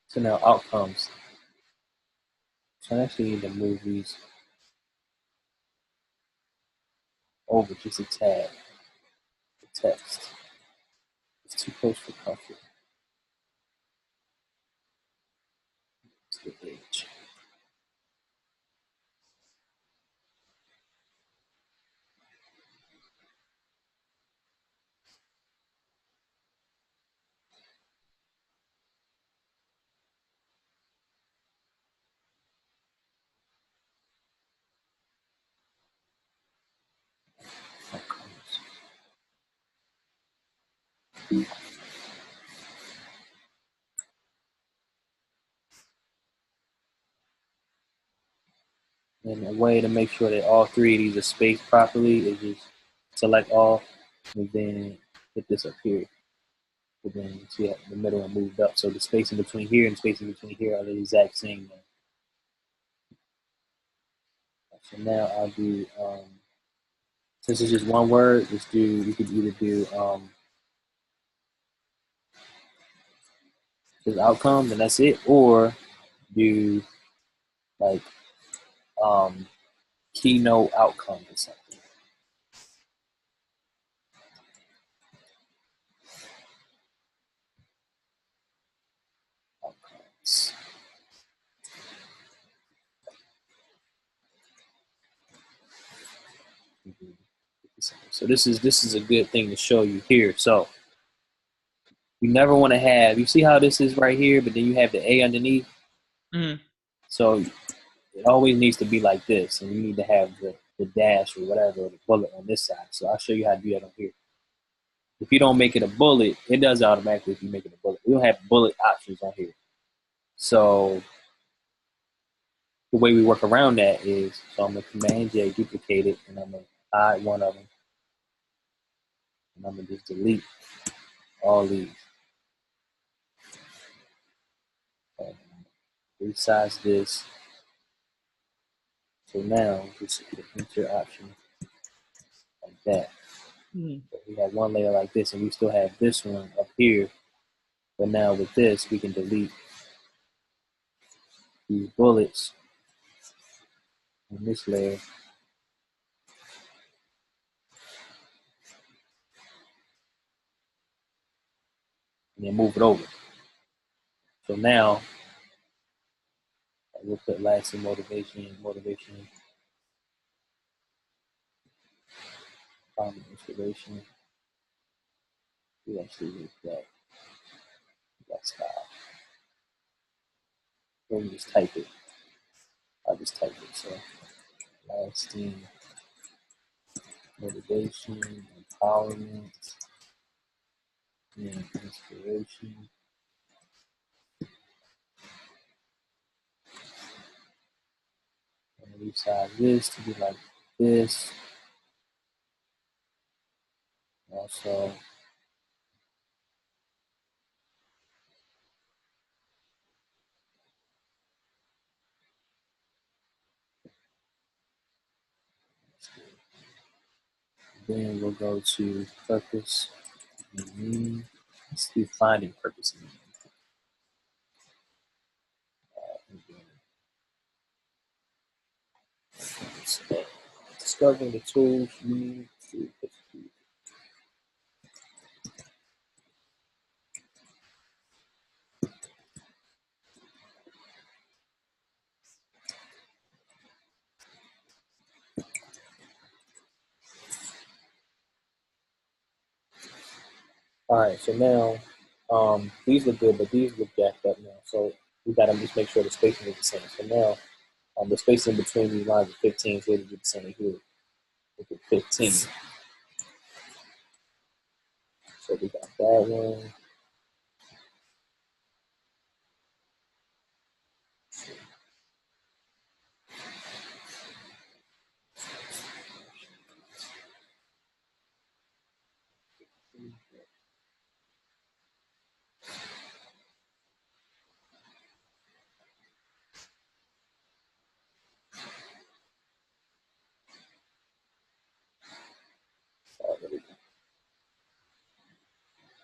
So now outcomes. So I actually need to move these over just a tad. The text. It's too close for comfort. It's the edge. Outcomes. And a way to make sure that all three of these are spaced properly is just select all and then hit this up here. And then you see the middle one moved up. So the space in between here and the space in between here are the exact same. So now I'll do, since it's just one word, you could either do just outcomes and that's it, or do like keynote outcomes or something. Outcomes. So this is a good thing to show you here. So you never want to have, you see how this is right here, but then you have the A underneath. Mm-hmm. So it always needs to be like this, and you need to have the dash or whatever, or the bullet on this side. So I'll show you how to do that on here. If you don't make it a bullet, it does automatically if you make it a bullet. We don't have bullet options on here. So the way we work around that is, so I'm going to Command J, duplicate it, and I'm going to hide one of them. And I'm going to just delete all these. Resize this. So now, just hit enter option like that. Mm-hmm. So we have one layer like this, and we still have this one up here. But now with this, we can delete these bullets on this layer. And then move it over. So now, we'll put lasting motivation, common inspiration. We actually use that style. Or you just type it. I'll just type it. So lasting motivation, empowerment, And inspiration. And resize this to be like this. Also, then we'll go to purpose. And let's do finding purpose. So, discovering the tools you need to execute. All right, so now these look good, but these look jacked up now. So we got to just make sure the spacing is the same. So now the spacing between these lines is 15, so it'll be the same here. Look at 15. So we got that one.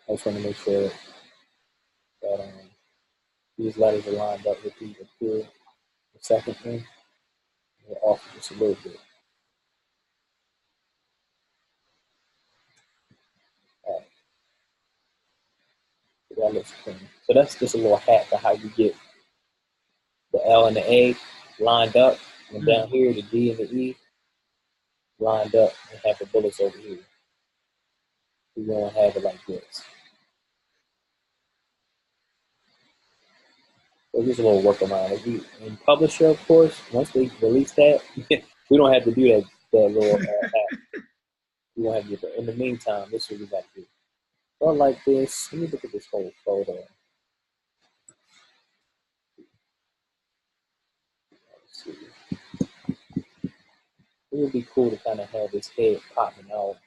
I just want to make sure that these letters are lined up with these up here. The second thing, they're off just a little bit. All right, so that looks clean. So that's just a little hack of how you get the L and the A lined up, and down here the D and the E lined up, and have the bullets over here. You want to have it like this. So just a little workaround. If you in Publisher, of course, once they release that, we don't have to do that little hack. We won't have to do that. In the meantime, this is what we got to do. Go like this. Let me look at this whole photo. Let's see. It would be cool to kind of have his head popping out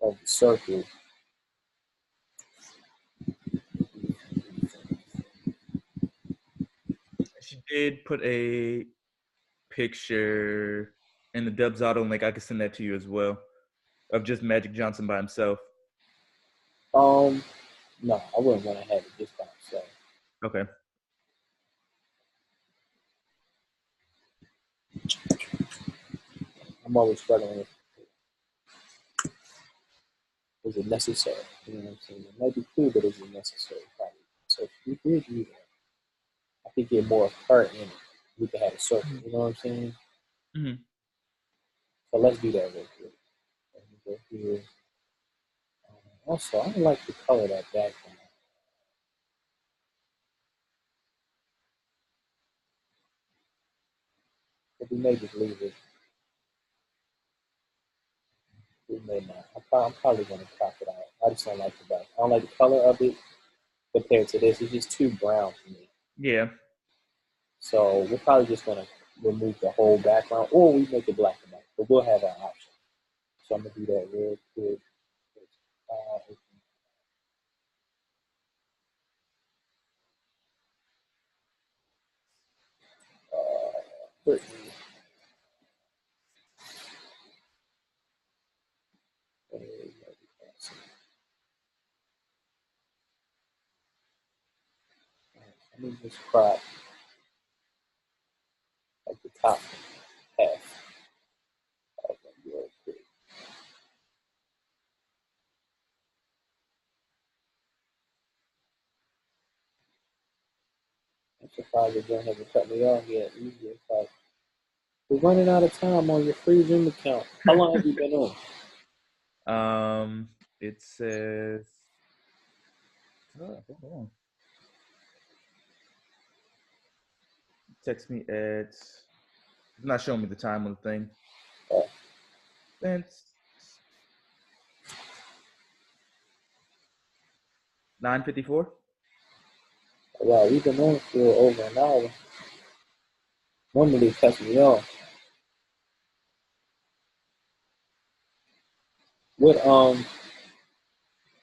of the circle. She did put a picture in the Dubs Auto link. I could send that to you as well, of just Magic Johnson by himself. No, I wouldn't want to have it just by itself. Okay. I'm always struggling with, is it necessary? You know what I'm saying? It might be cool, but is it necessary? Probably. So if we did do that, I could get more of her in it. We could have a circle. You know what I'm saying? Mm-hmm. So let's do that real quick. Let me go here. Also, I don't like the color of that background. But we may just leave it. We may not. I'm probably going to crop it out. I just don't like the back. I don't like the color of it compared to this. It's just too brown for me. Yeah. So we're probably just going to remove the whole background, or we make it black and white. But we'll have our option. So I'm going to do that real quick. Brittney. Let me just crop like the top half. Real quick. I'm surprised they don't have to cut me off yet. Usually it's like, we're running out of time on your free Zoom account. How long have you been on? It says. Oh, hold on. Text me at. It's not showing me the time on the thing. Since 9:54. Wow, we've been on for over an hour. Normally it cuts me off. What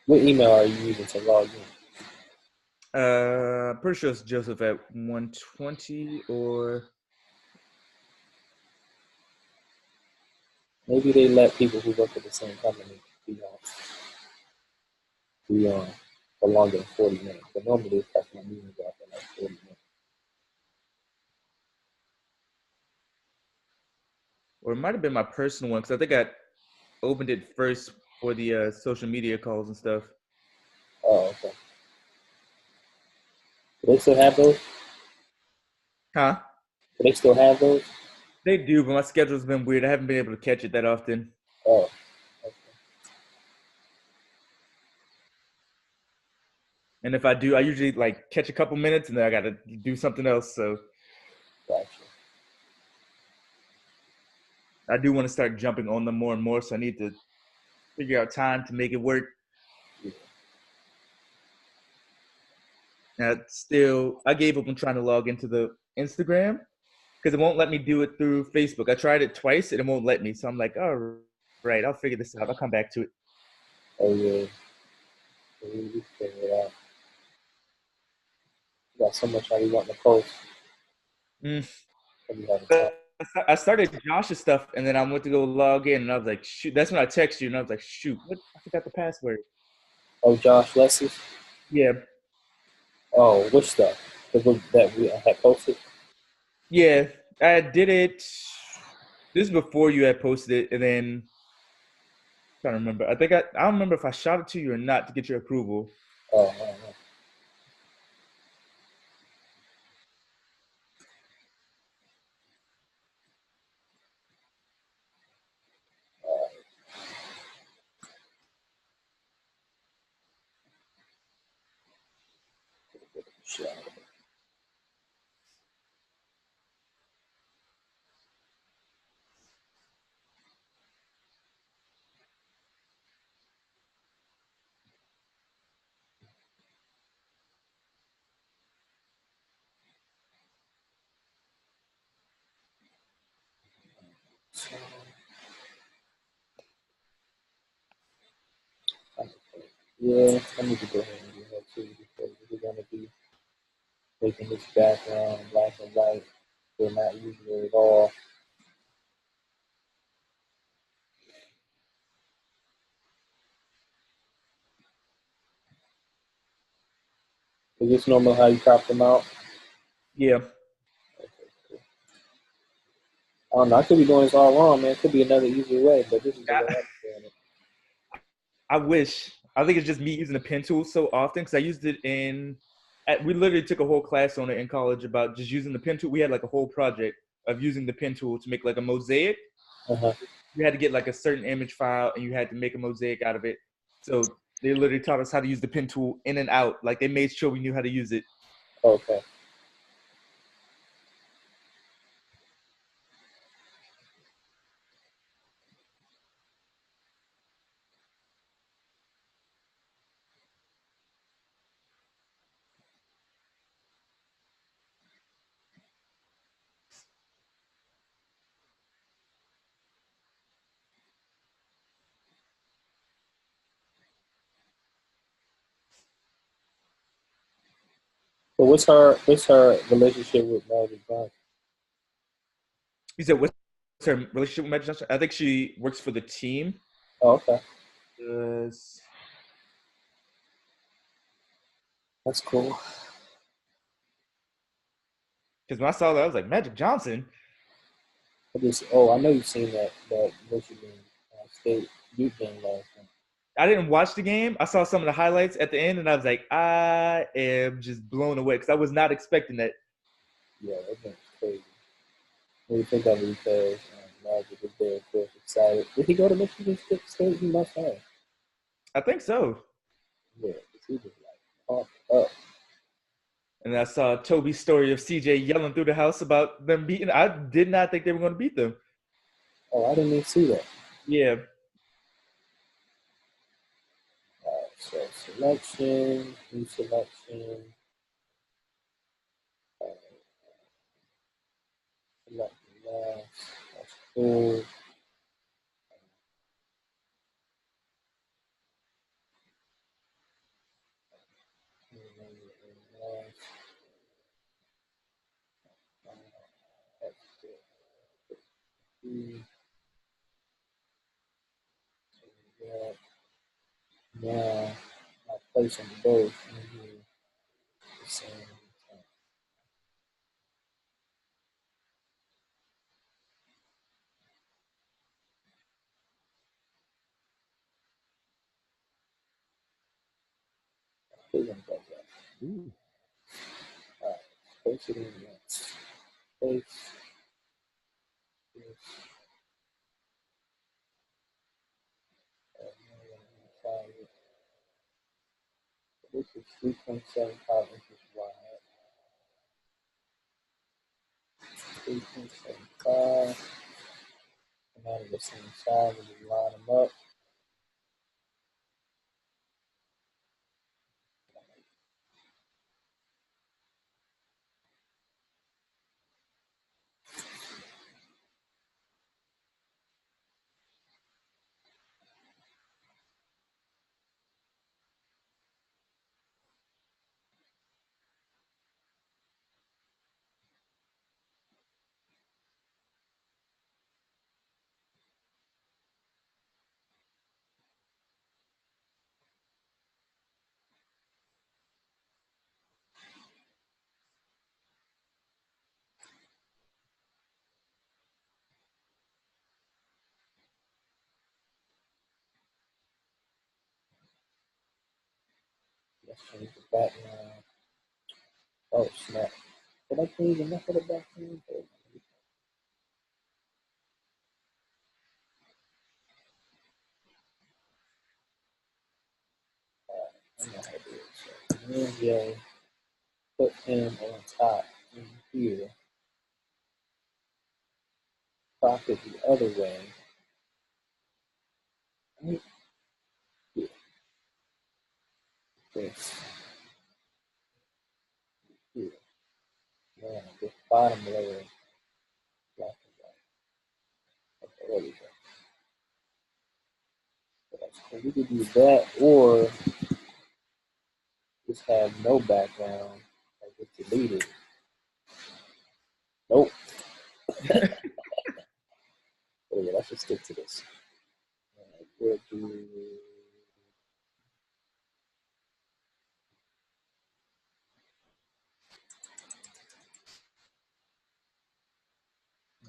what email are you using to log in? Pretty sure it's Joseph at 120 or Maybe they let people who work at the same company be on for longer than 40 minutes. But normally they cut my meetings off in like 40 minutes. or it might have been my personal one because I think I opened it first for the social media calls and stuff. Oh, okay. Do they still have those? Huh? Do they still have those? They do, but my schedule's been weird. I haven't been able to catch it that often. Oh, okay. And if I do, I usually like catch a couple minutes and then I got to do something else. So Gotcha. I do want to start jumping on them more and more. So I need to figure out time to make it work. Yeah. Still, I gave up on trying to log into the Instagram because it won't let me do it through Facebook. I tried it twice and it won't let me. So I'm like, all right, I'll figure this out. I'll come back to it. Oh, yeah. We figure it out. You got so much I be wanting to post. Mm. You having time. I started Josh's stuff and then I went to go log in and I was like, shoot. That's when I texted you and I was like, shoot, what? I forgot the password. Oh, Josh Lessons? Yeah. Oh, which stuff? The book that we had posted? Yeah. I did it. This is before you had posted it. And then I'm trying to remember. I don't remember if I shot it to you or not to get your approval. Oh, I don't know. Shit. Yeah, I need to go ahead and do that too because we're going to be making this background black and white. We're not using it at all. Is this normal how you crop them out? Yeah. I don't know. I could be doing this all wrong, man. It could be another easier way, but this is the way I'm doing it. I wish. I think it's just me using the pen tool so often because I used it we literally took a whole class on it in college about just using the pen tool. We had like a whole project of using the pen tool to make like a mosaic. Uh-huh. You had to get like a certain image file and you had to make a mosaic out of it. So they literally taught us how to use the pen tool in and out. Like they made sure we knew how to use it. Okay. So what's her relationship with Magic Johnson? You said, what's her relationship with Magic Johnson? I think she works for the team. Oh, okay. That's cool. Because when I saw that, I was like, Magic Johnson? I know you've seen that Michigan State Duke game last night. I didn't watch the game. I saw some of the highlights at the end, and I was like, I am just blown away because I was not expecting that. Yeah, that game's crazy. When you think of it, because Magic is there, of course, excited. Did he go to Michigan State? He must have. I think so. Yeah, he was like pumped up. And I saw Toby's story of CJ yelling through the house about them beating. I did not think they were going to beat them. Oh, I didn't even see that. Yeah. So selection, new selection, select the last. That's cool. Now, I place them both in here the same time. Put them both up. All right, place it in once. Place this. This is 3.75 inches wide. 3.75. And now the same size, and we line them up. Let's change the background. Oh snap! Did I change enough of the background? I know how to do it. So, J, put him on top in here. Crop it the other way. Right here. This. Here. Now, this bottom layer. Black and white. Okay, there we go. So we could do that, or just have no background, like it's deleted. Nope. Oh yeah, let's just stick to this. We'll do.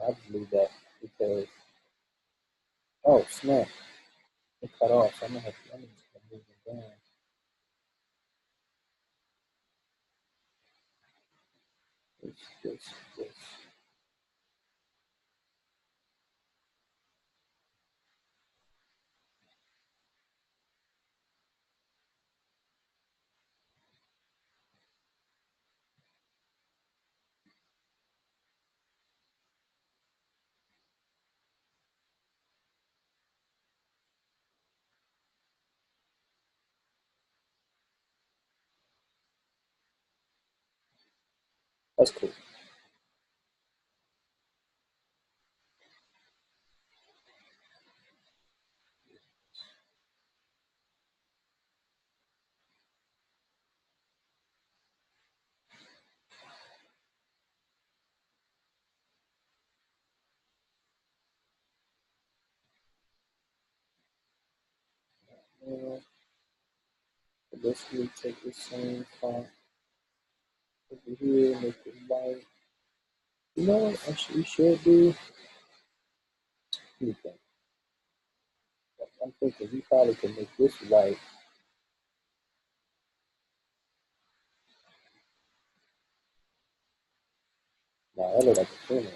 I'll just leave that because. Oh snap! It cut off. So I'm gonna have to move it down. This. That's cool. Basically, take the same font over here, make it white. You know what? Actually, we should do. Let me think. I'm thinking we probably can make this white. Now that looks like a printer.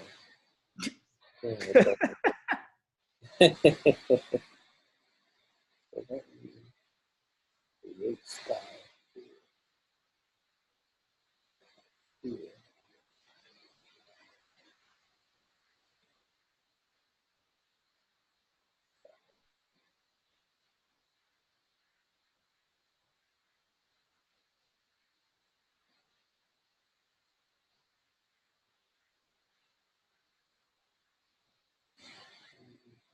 So let me create style here.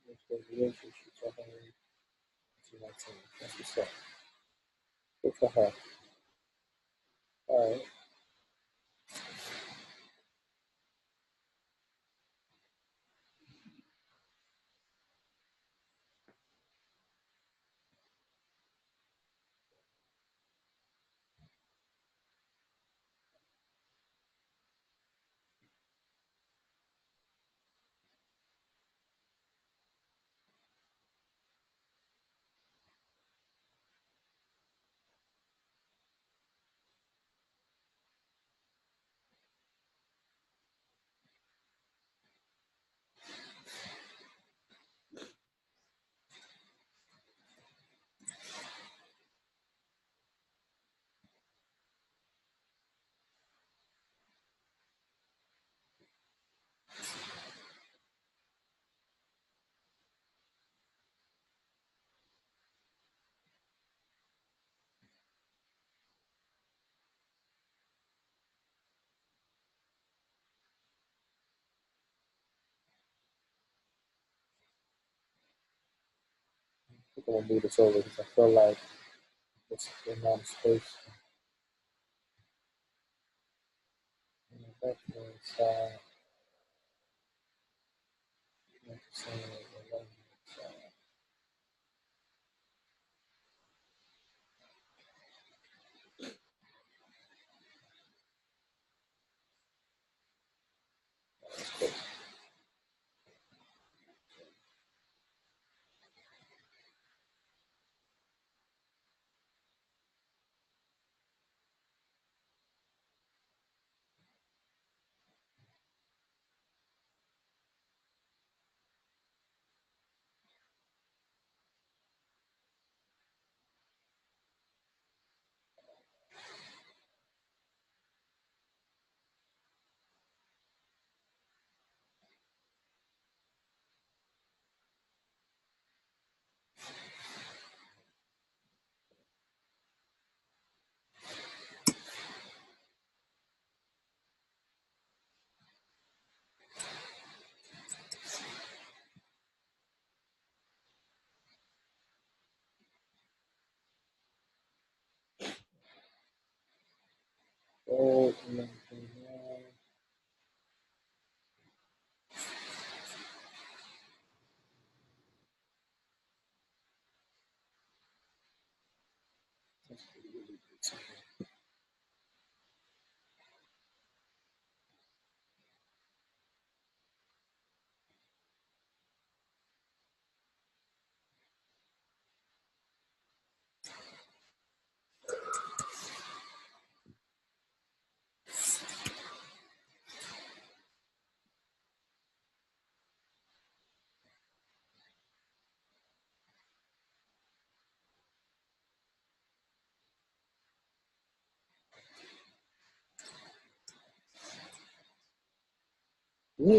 That's what's up. Good for her. All right. I think I'm gonna move this over because I feel like it's the amount of space. On the left hand side, not the same as the right hand side. Oh, and then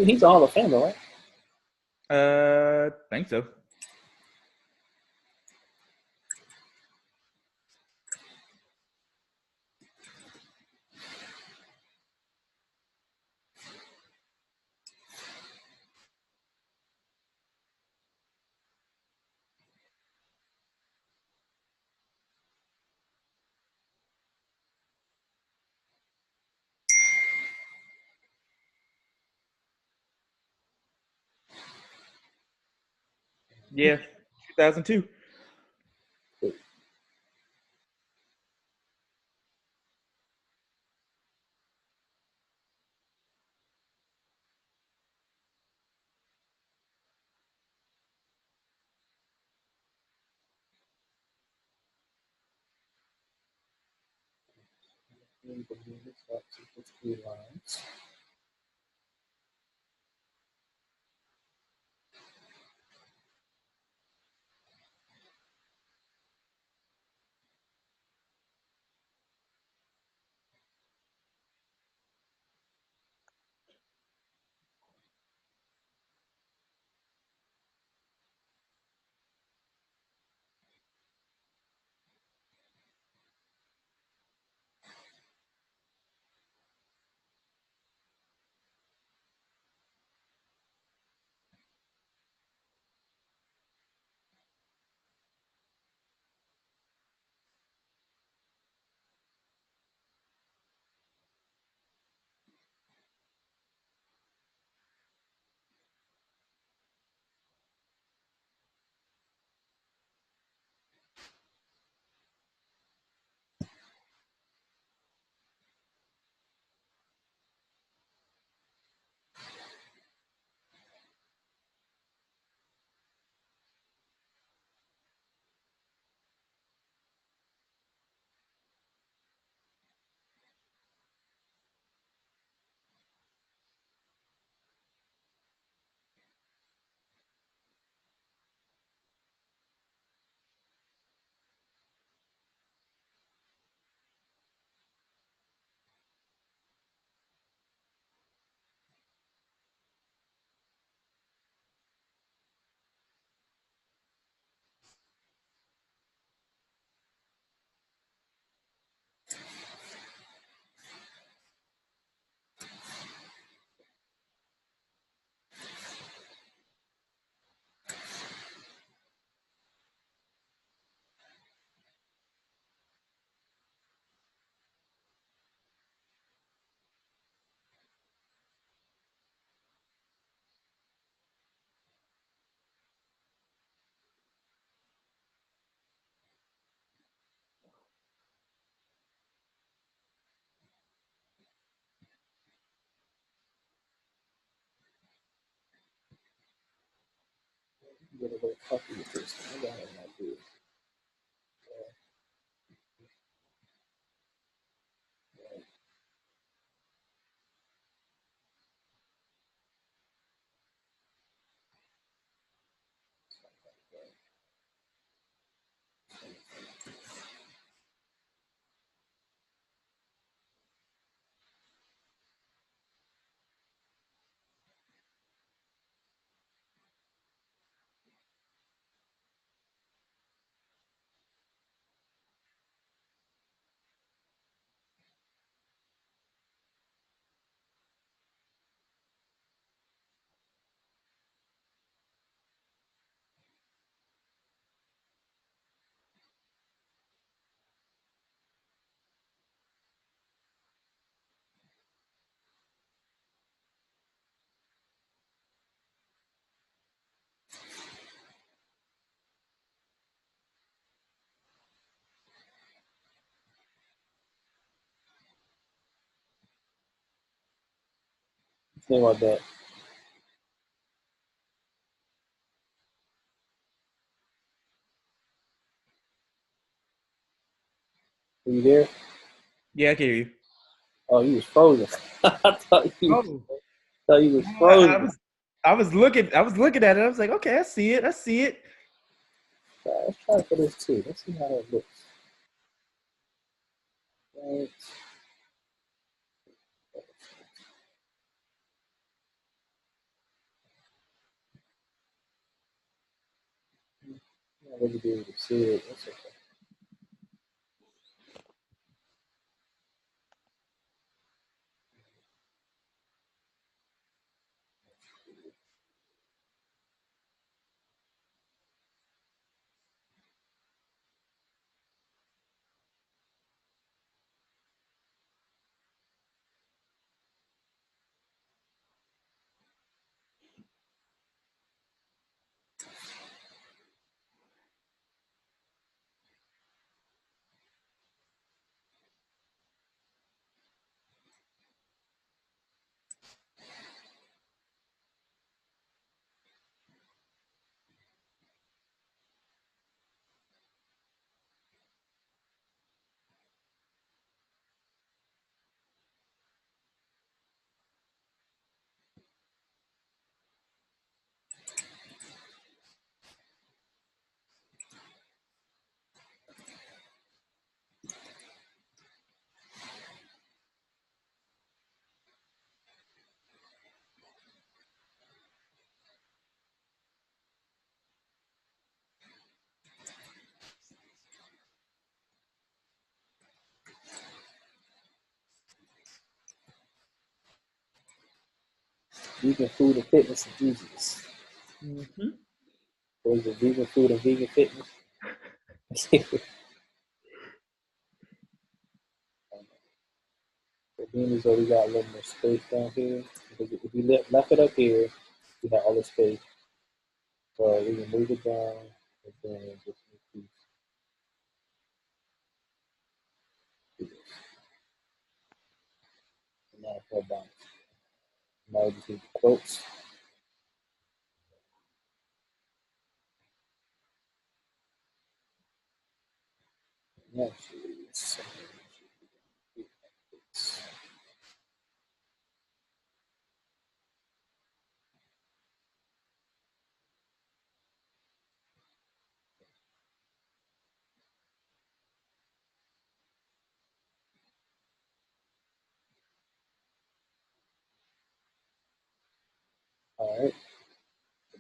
he's a Hall of Famer, right? Think so. Yeah, 2002. And the units up to the 3 lines. Get a little puffy with this. I got an idea. Think about that. Are you there? Yeah, I can hear you. Oh, you was frozen. I thought Oh, you was no, frozen. I was looking at it. I was like, okay, I see it. Let's try for this too. Let's see how that looks. Right. Not really be able to see it. That's okay. Vegan food and fitness and Jesus. Mm-hmm. There's a vegan food and vegan fitness. So being as though we got a little more space down here, because if we left it up here, we have all the space. So we can move it down and then just increase this. And now it's more balanced. Now we just need the quotes. Actually, all right.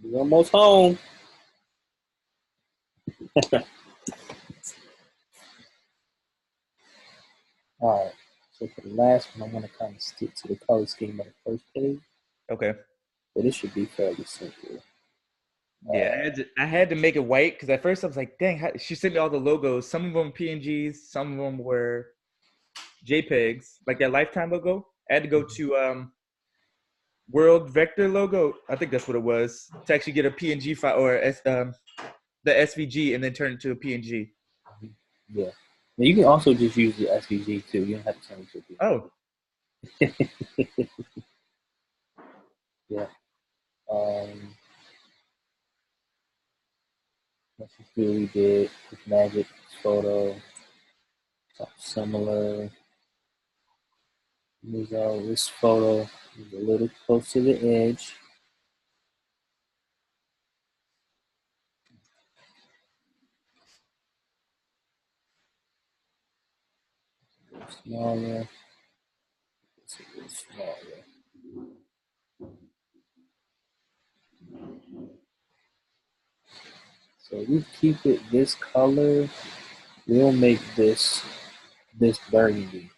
We're almost home. All right. So for the last one, I'm going to kind of stick to the color scheme of the first page. Okay. But it should be fairly simple. Yeah, I had to make it white because at first I was like, dang, she sent me all the logos. Some of them PNGs, some of them were JPEGs, like that Lifetime logo. I had to go to World Vector logo. I think that's what it was to actually get a PNG file or the SVG and then turn it to a PNG. Yeah. Now you can also just use the SVG too. You don't have to change it. Oh, Yeah. Let's just do what we did with Magic Photo. Similar. This photo is a little close to the edge. Smaller. It's a little smaller. So we keep it this color. We'll make this burgundy.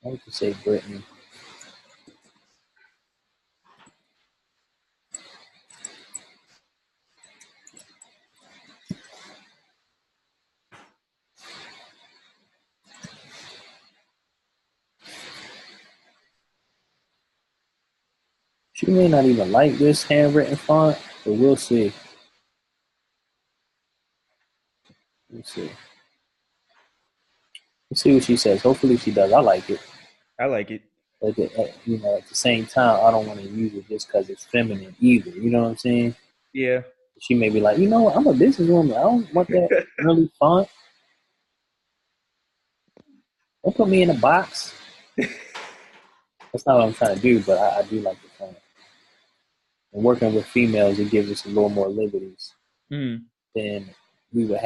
I like to say Brittney. She may not even like this handwritten font, but we'll see. We'll see. Let's see what she says. Hopefully she does. I like it. I like it. But at the same time, I don't want to use it just because it's feminine either. You know what I'm saying? Yeah. She may be like, you know what? I'm a businesswoman. I don't want that early font. Don't put me in a box. That's not what I'm trying to do, but I do like the font. And working with females, it gives us a little more liberties than we were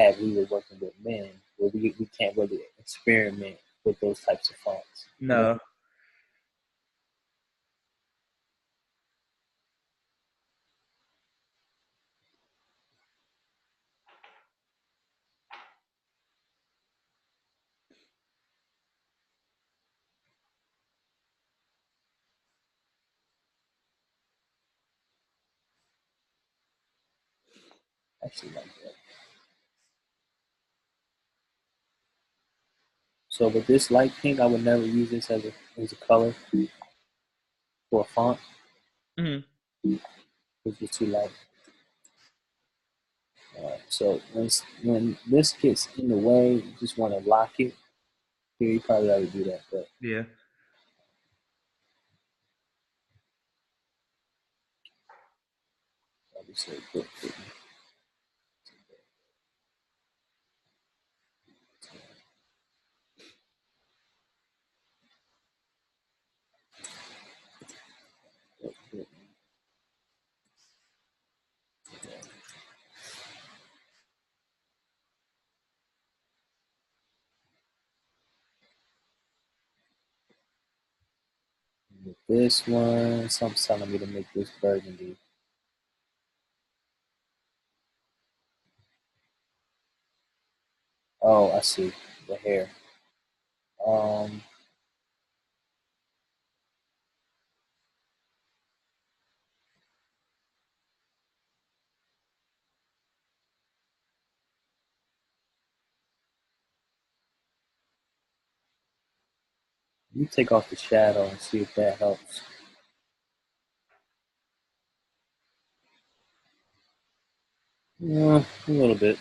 working with men, where we can't really experiment with those types of fonts. No. You know? I actually like that. So with this light pink, I would never use this as a color for a font. It's just too light. So when this gets in the way, you just want to lock it. Here, you probably already do that, but Yeah. I'll just say put with this one. Something's telling me to make this burgundy. Oh, I see the hair. Um, you take off the shadow and see if that helps. Yeah, a little bit.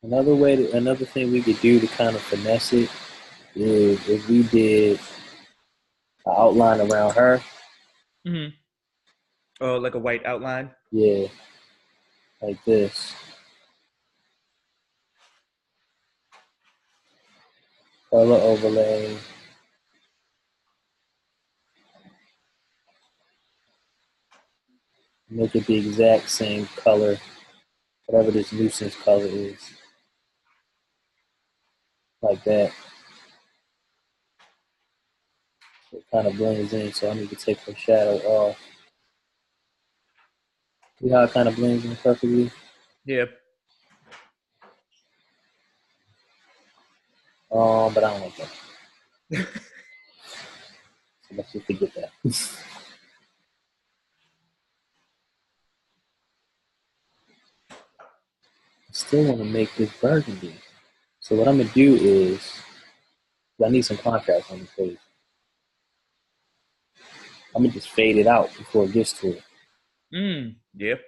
Another thing we could do to kind of finesse it is if we did an outline around her. Mm-hmm. Oh, like a white outline. Yeah, like this. Color overlay. Make it the exact same color, whatever this nuisance color is. Like that. It kind of blends in, so I need to take the shadow off. See how it kind of blends in perfectly? Yeah. But I don't like that. So let's just forget that. I still want to make this burgundy. So what I'm gonna do is, I need some contrast on the face. I'm gonna just fade it out before it gets to it. Yep.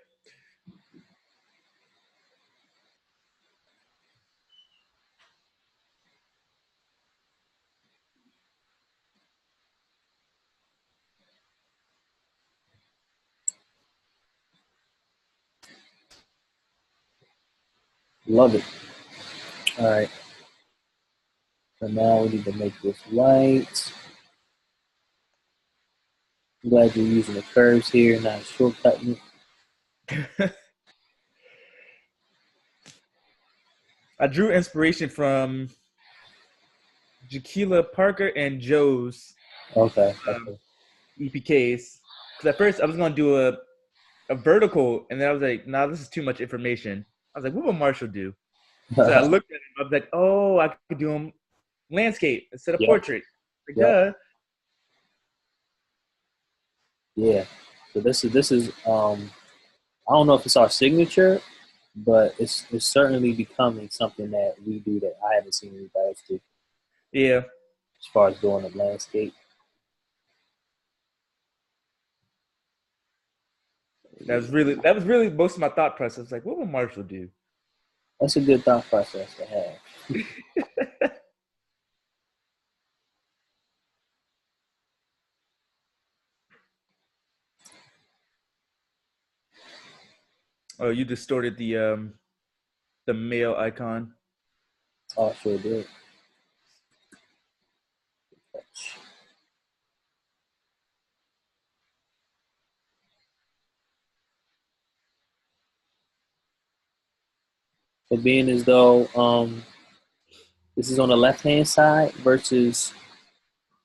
Love it. All right. So now we need to make this white. I'm glad you're using the curves here, not shortcutting it. I drew inspiration from Jaquila Parker and Joe's Okay. Okay. EPKs. Because at first I was gonna do a vertical, and then I was like, "Nah, this is too much information." I was like, "What will Marshall do?" So I looked at him. I was like, "Oh, I could do him landscape instead of Yep. portrait." Like, Yep. duh. Yeah. So this is I don't know if it's our signature, but it's certainly becoming something that we do that I haven't seen anybody else do Yeah, as far as doing the landscape. that was really most of my thought process. I was like, "What will Marshall do?" That's a good thought process to have. Oh, you distorted the male icon. Oh, sure did. So being as though this is on the left hand side versus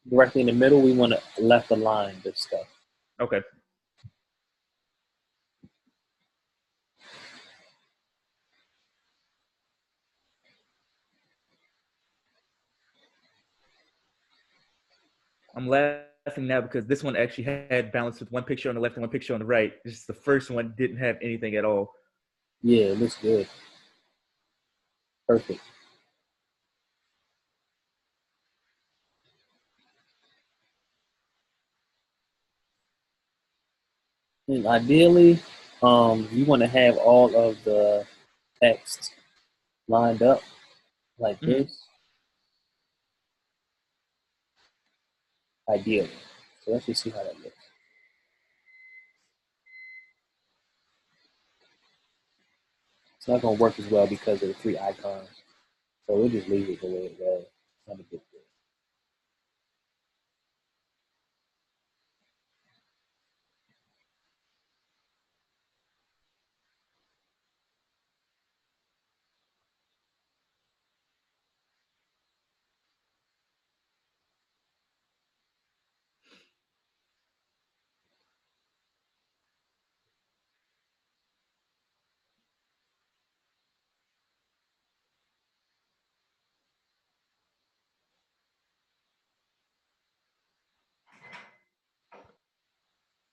directly in the middle, we want to left align this stuff. Okay. I'm laughing now because this one actually had balance with one picture on the left and one picture on the right. It's just the first one didn't have anything at all. Yeah, it looks good. Perfect. And ideally, you want to have all of the text lined up like Mm-hmm. this. Ideally. So let's just see how that looks. It's not going to work as well because of the three icons. So we'll just leave it the way it goes. Not a big deal.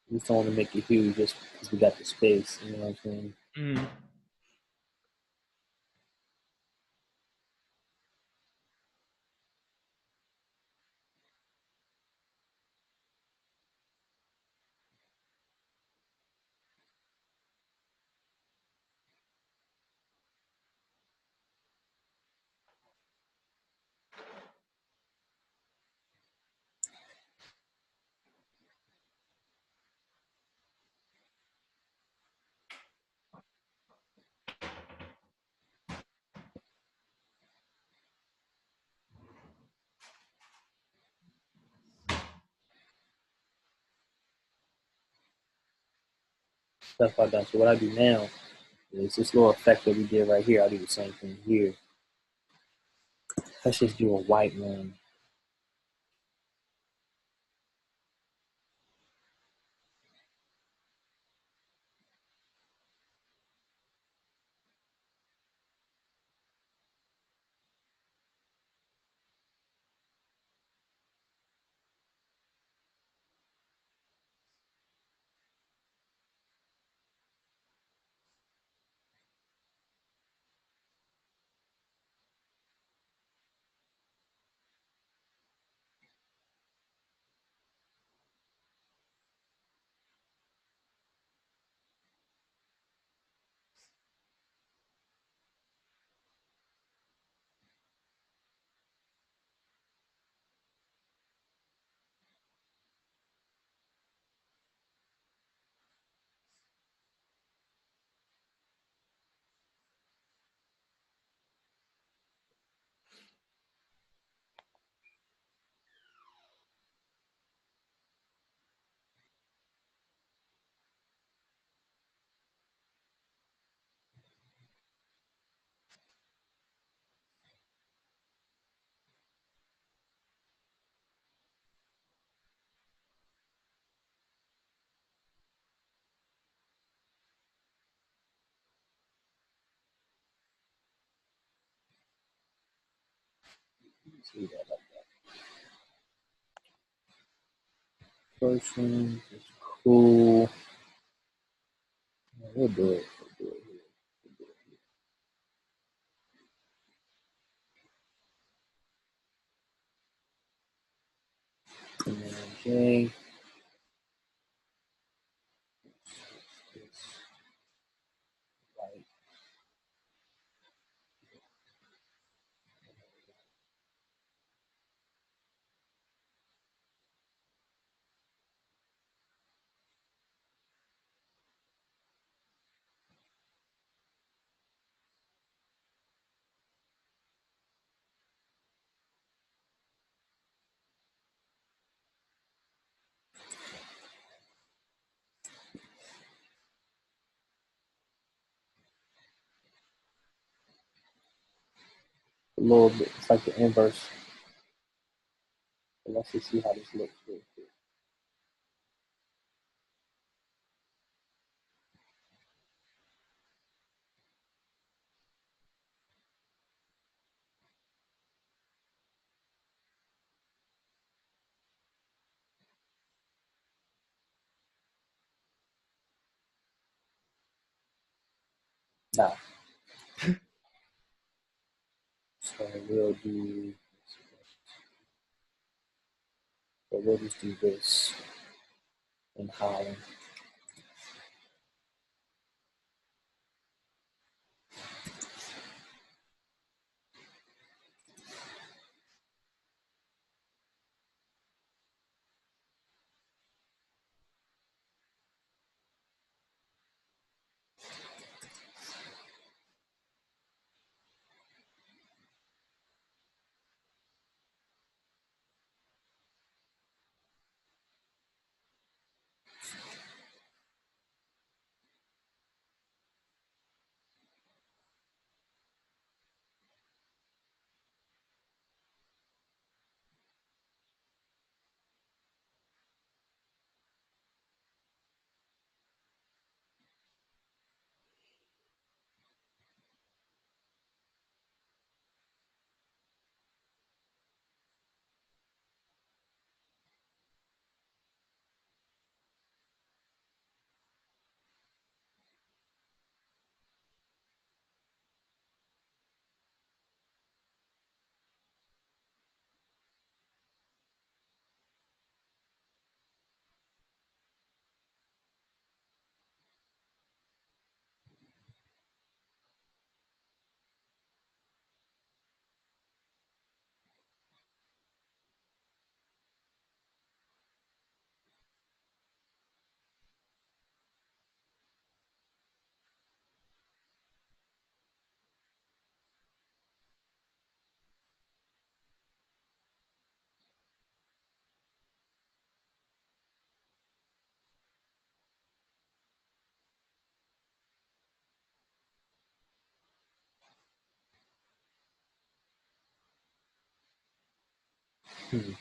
We just don't want to make it huge just because we got the space. You know what I'm saying? Mm-hmm. That's what I've done. So what I do now is this little effect that we did right here. I'll do the same thing here. Let's just do a white one. See that like that. First one is cool. We'll do it. We'll do it here. And then J. Right. A little bit. It's like the inverse. But let's just see how this looks real quick. Now, so we'll just do this in Holland. Hmm.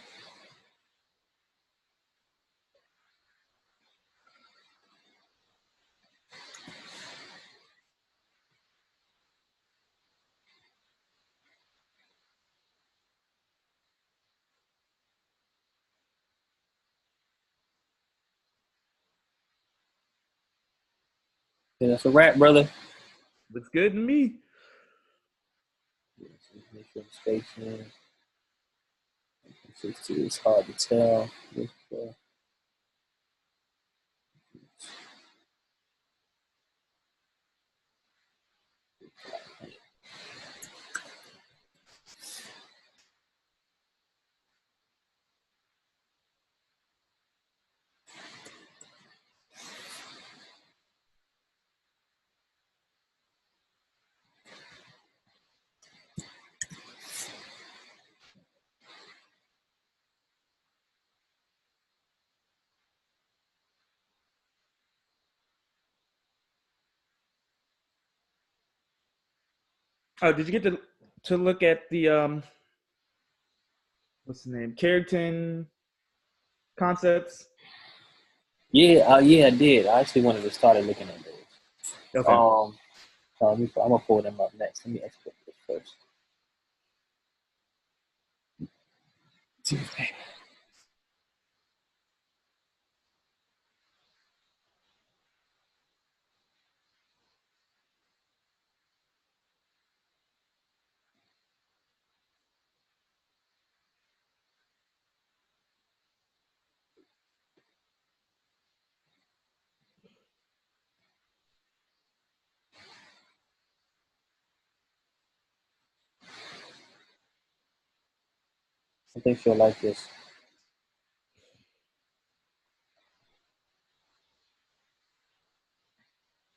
Yeah, that's a wrap, brother. Looks good to me. Yeah, so make sure the spacing. It's hard to tell. Oh, did you get to look at the what's the name? Carrington concepts? Yeah, I did. I actually wanted to start looking at those. Okay. I'm gonna pull them up next. Let me export this first. I think she'll like this.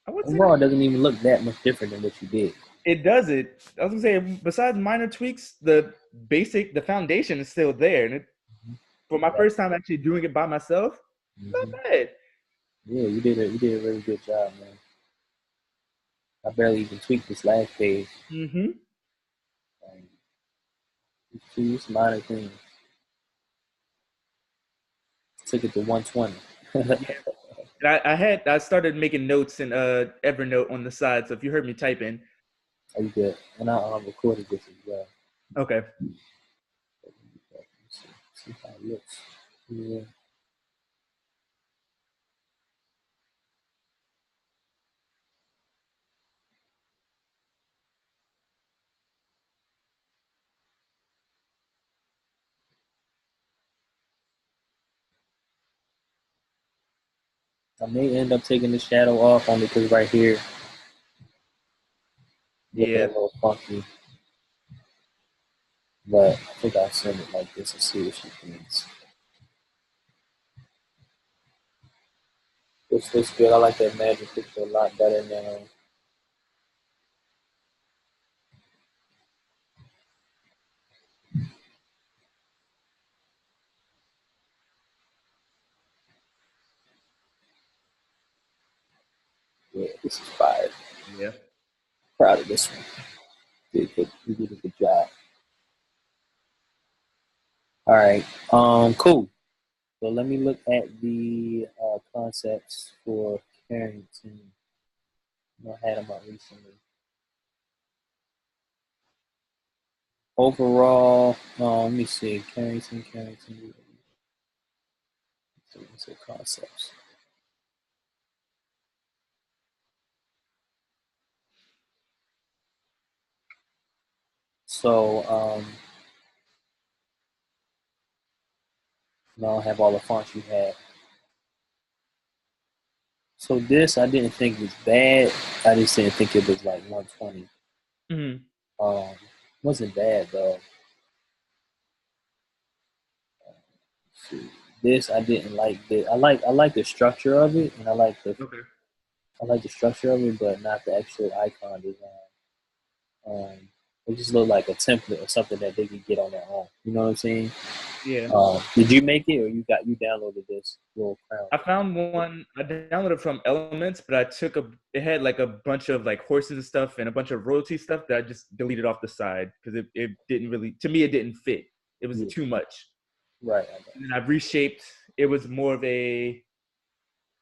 I would say Overall, it doesn't even look that much different than what you did. it does it. I was gonna say, besides minor tweaks, the foundation is still there. And for my Yeah. first time actually doing it by myself, not Mm-hmm. bad. Yeah, you did a really good job, man. I barely even tweaked this last page. Mm-hmm. It's minor things. Took it to 120. Yeah. And I started making notes in Evernote on the side. So if you heard me typing, Are you good? And I recorded this as well. okay. See how it looks. Yeah. I may end up taking the shadow off only because right here, looking a Yeah. little funky. But I think I'll send it like this and see what she thinks. This looks good. I like that magic picture a lot better now. Yeah, this is fire. Yeah. Proud of this one. You did a good job. All right. Cool. So let me look at the concepts for Carrington. I had them up recently. Overall, let me see. Carrington. Let's see concepts. So, now I have all the fonts you have. So this I didn't think was bad. I just didn't think it was like 120. Mm-hmm. Wasn't bad though. See, this I didn't like. I like the structure of it, and Okay. I like the structure of it, but not the actual icon design. It just looked like a template or something that they could get on their own. You know what I'm saying? Yeah. Did you make it, or you downloaded this little crown? I found one. I downloaded from Elements, but it had like a bunch of like horses and stuff and a bunch of royalty stuff that I just deleted off the side because it didn't really, to me, it didn't fit. It was Yeah, too much. Right. And then I reshaped. It was more of a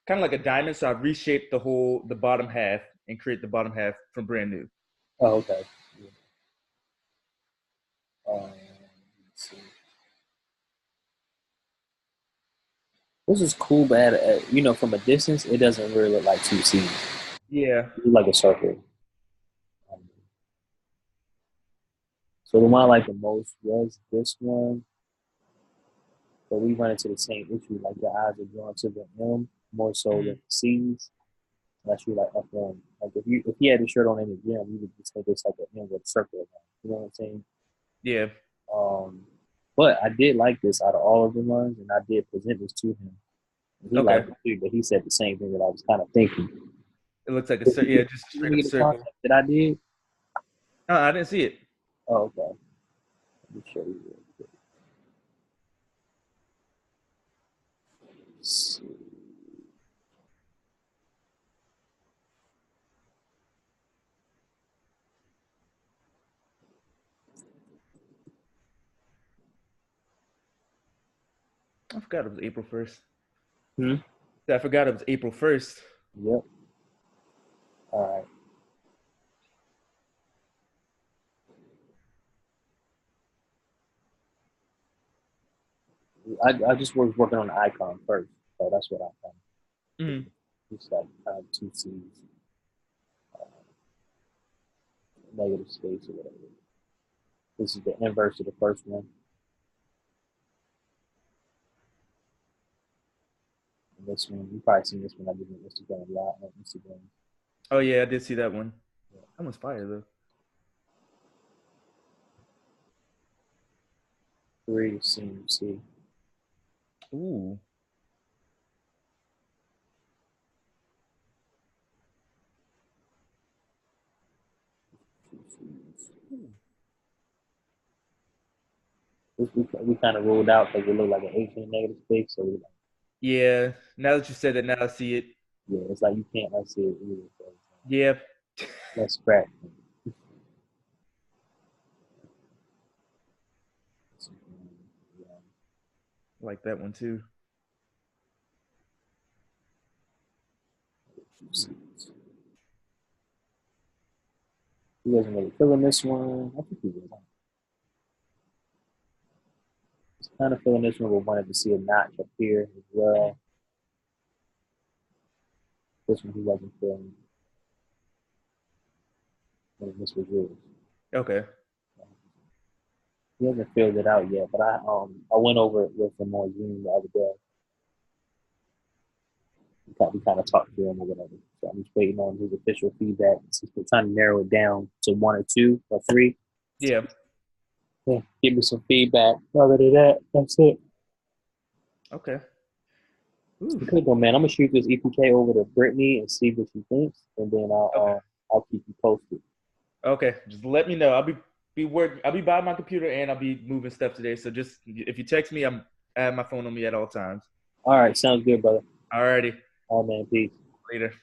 kind of like a diamond, so I reshaped the bottom half and create the bottom half from brand new. Oh, okay. Yeah. Let's see. This is cool, but from a distance, it doesn't really look like two C's. Yeah. It looks like a circle. Um, so the one I like the most was this one, but we run into the same issue. Like your eyes are drawn to the M more so than the C's. Unless you like up on, like if you had a shirt on in the gym, you would just think it's like an M with a circle around. You know what I'm saying? Yeah. Um, but I did like this out of all of the ones, and I did present this to him. And he Okay. liked it too, but he said the same thing that I was kind of thinking. It looks like Did just a you straight up get the circle. concept that I did? No, I didn't see it. Oh, okay. Let me show you real quick. Let's see. I forgot it was April 1st. Hmm? I forgot it was April 1st. Yep. All right. I just was working on the icon first, so that's what I found. Mm. It's like two C's, negative space or whatever. This is the inverse of the first one. And this one, you probably seen this one. I did on Instagram a lot on Instagram. Oh yeah, I did see that one. That one's fire though. 3 C. Ooh. We kind of ruled out because it looked like an 18 negative space. So we like, Yeah. Now that you said that, now I see it. yeah, it's like you can't like see it either. So Yeah. let's scratch. Like that one too. He wasn't really feeling this one. I think he was. He's kind of feeling this one, but wanted to see a notch up here as well. This one he wasn't feeling. And this was yours. Okay. He hasn't filled it out yet, but I went over it with him on Zoom the other day. We kind of talked to him or whatever. So I'm just waiting on his official feedback. We're trying to narrow it down to 1 or 2 or 3. Yeah. Yeah, give me some feedback. Other than that, that's it. Okay. Ooh. Okay, though, man. I'm gonna shoot this EPK over to Brittney and see what she thinks, and then I'll keep you posted. Okay. Just let me know. I'll be by my computer and I'll be moving stuff today. So just if you text me, I have my phone on me at all times. All right, sounds good, brother. Alrighty. All right, man. Peace. Later.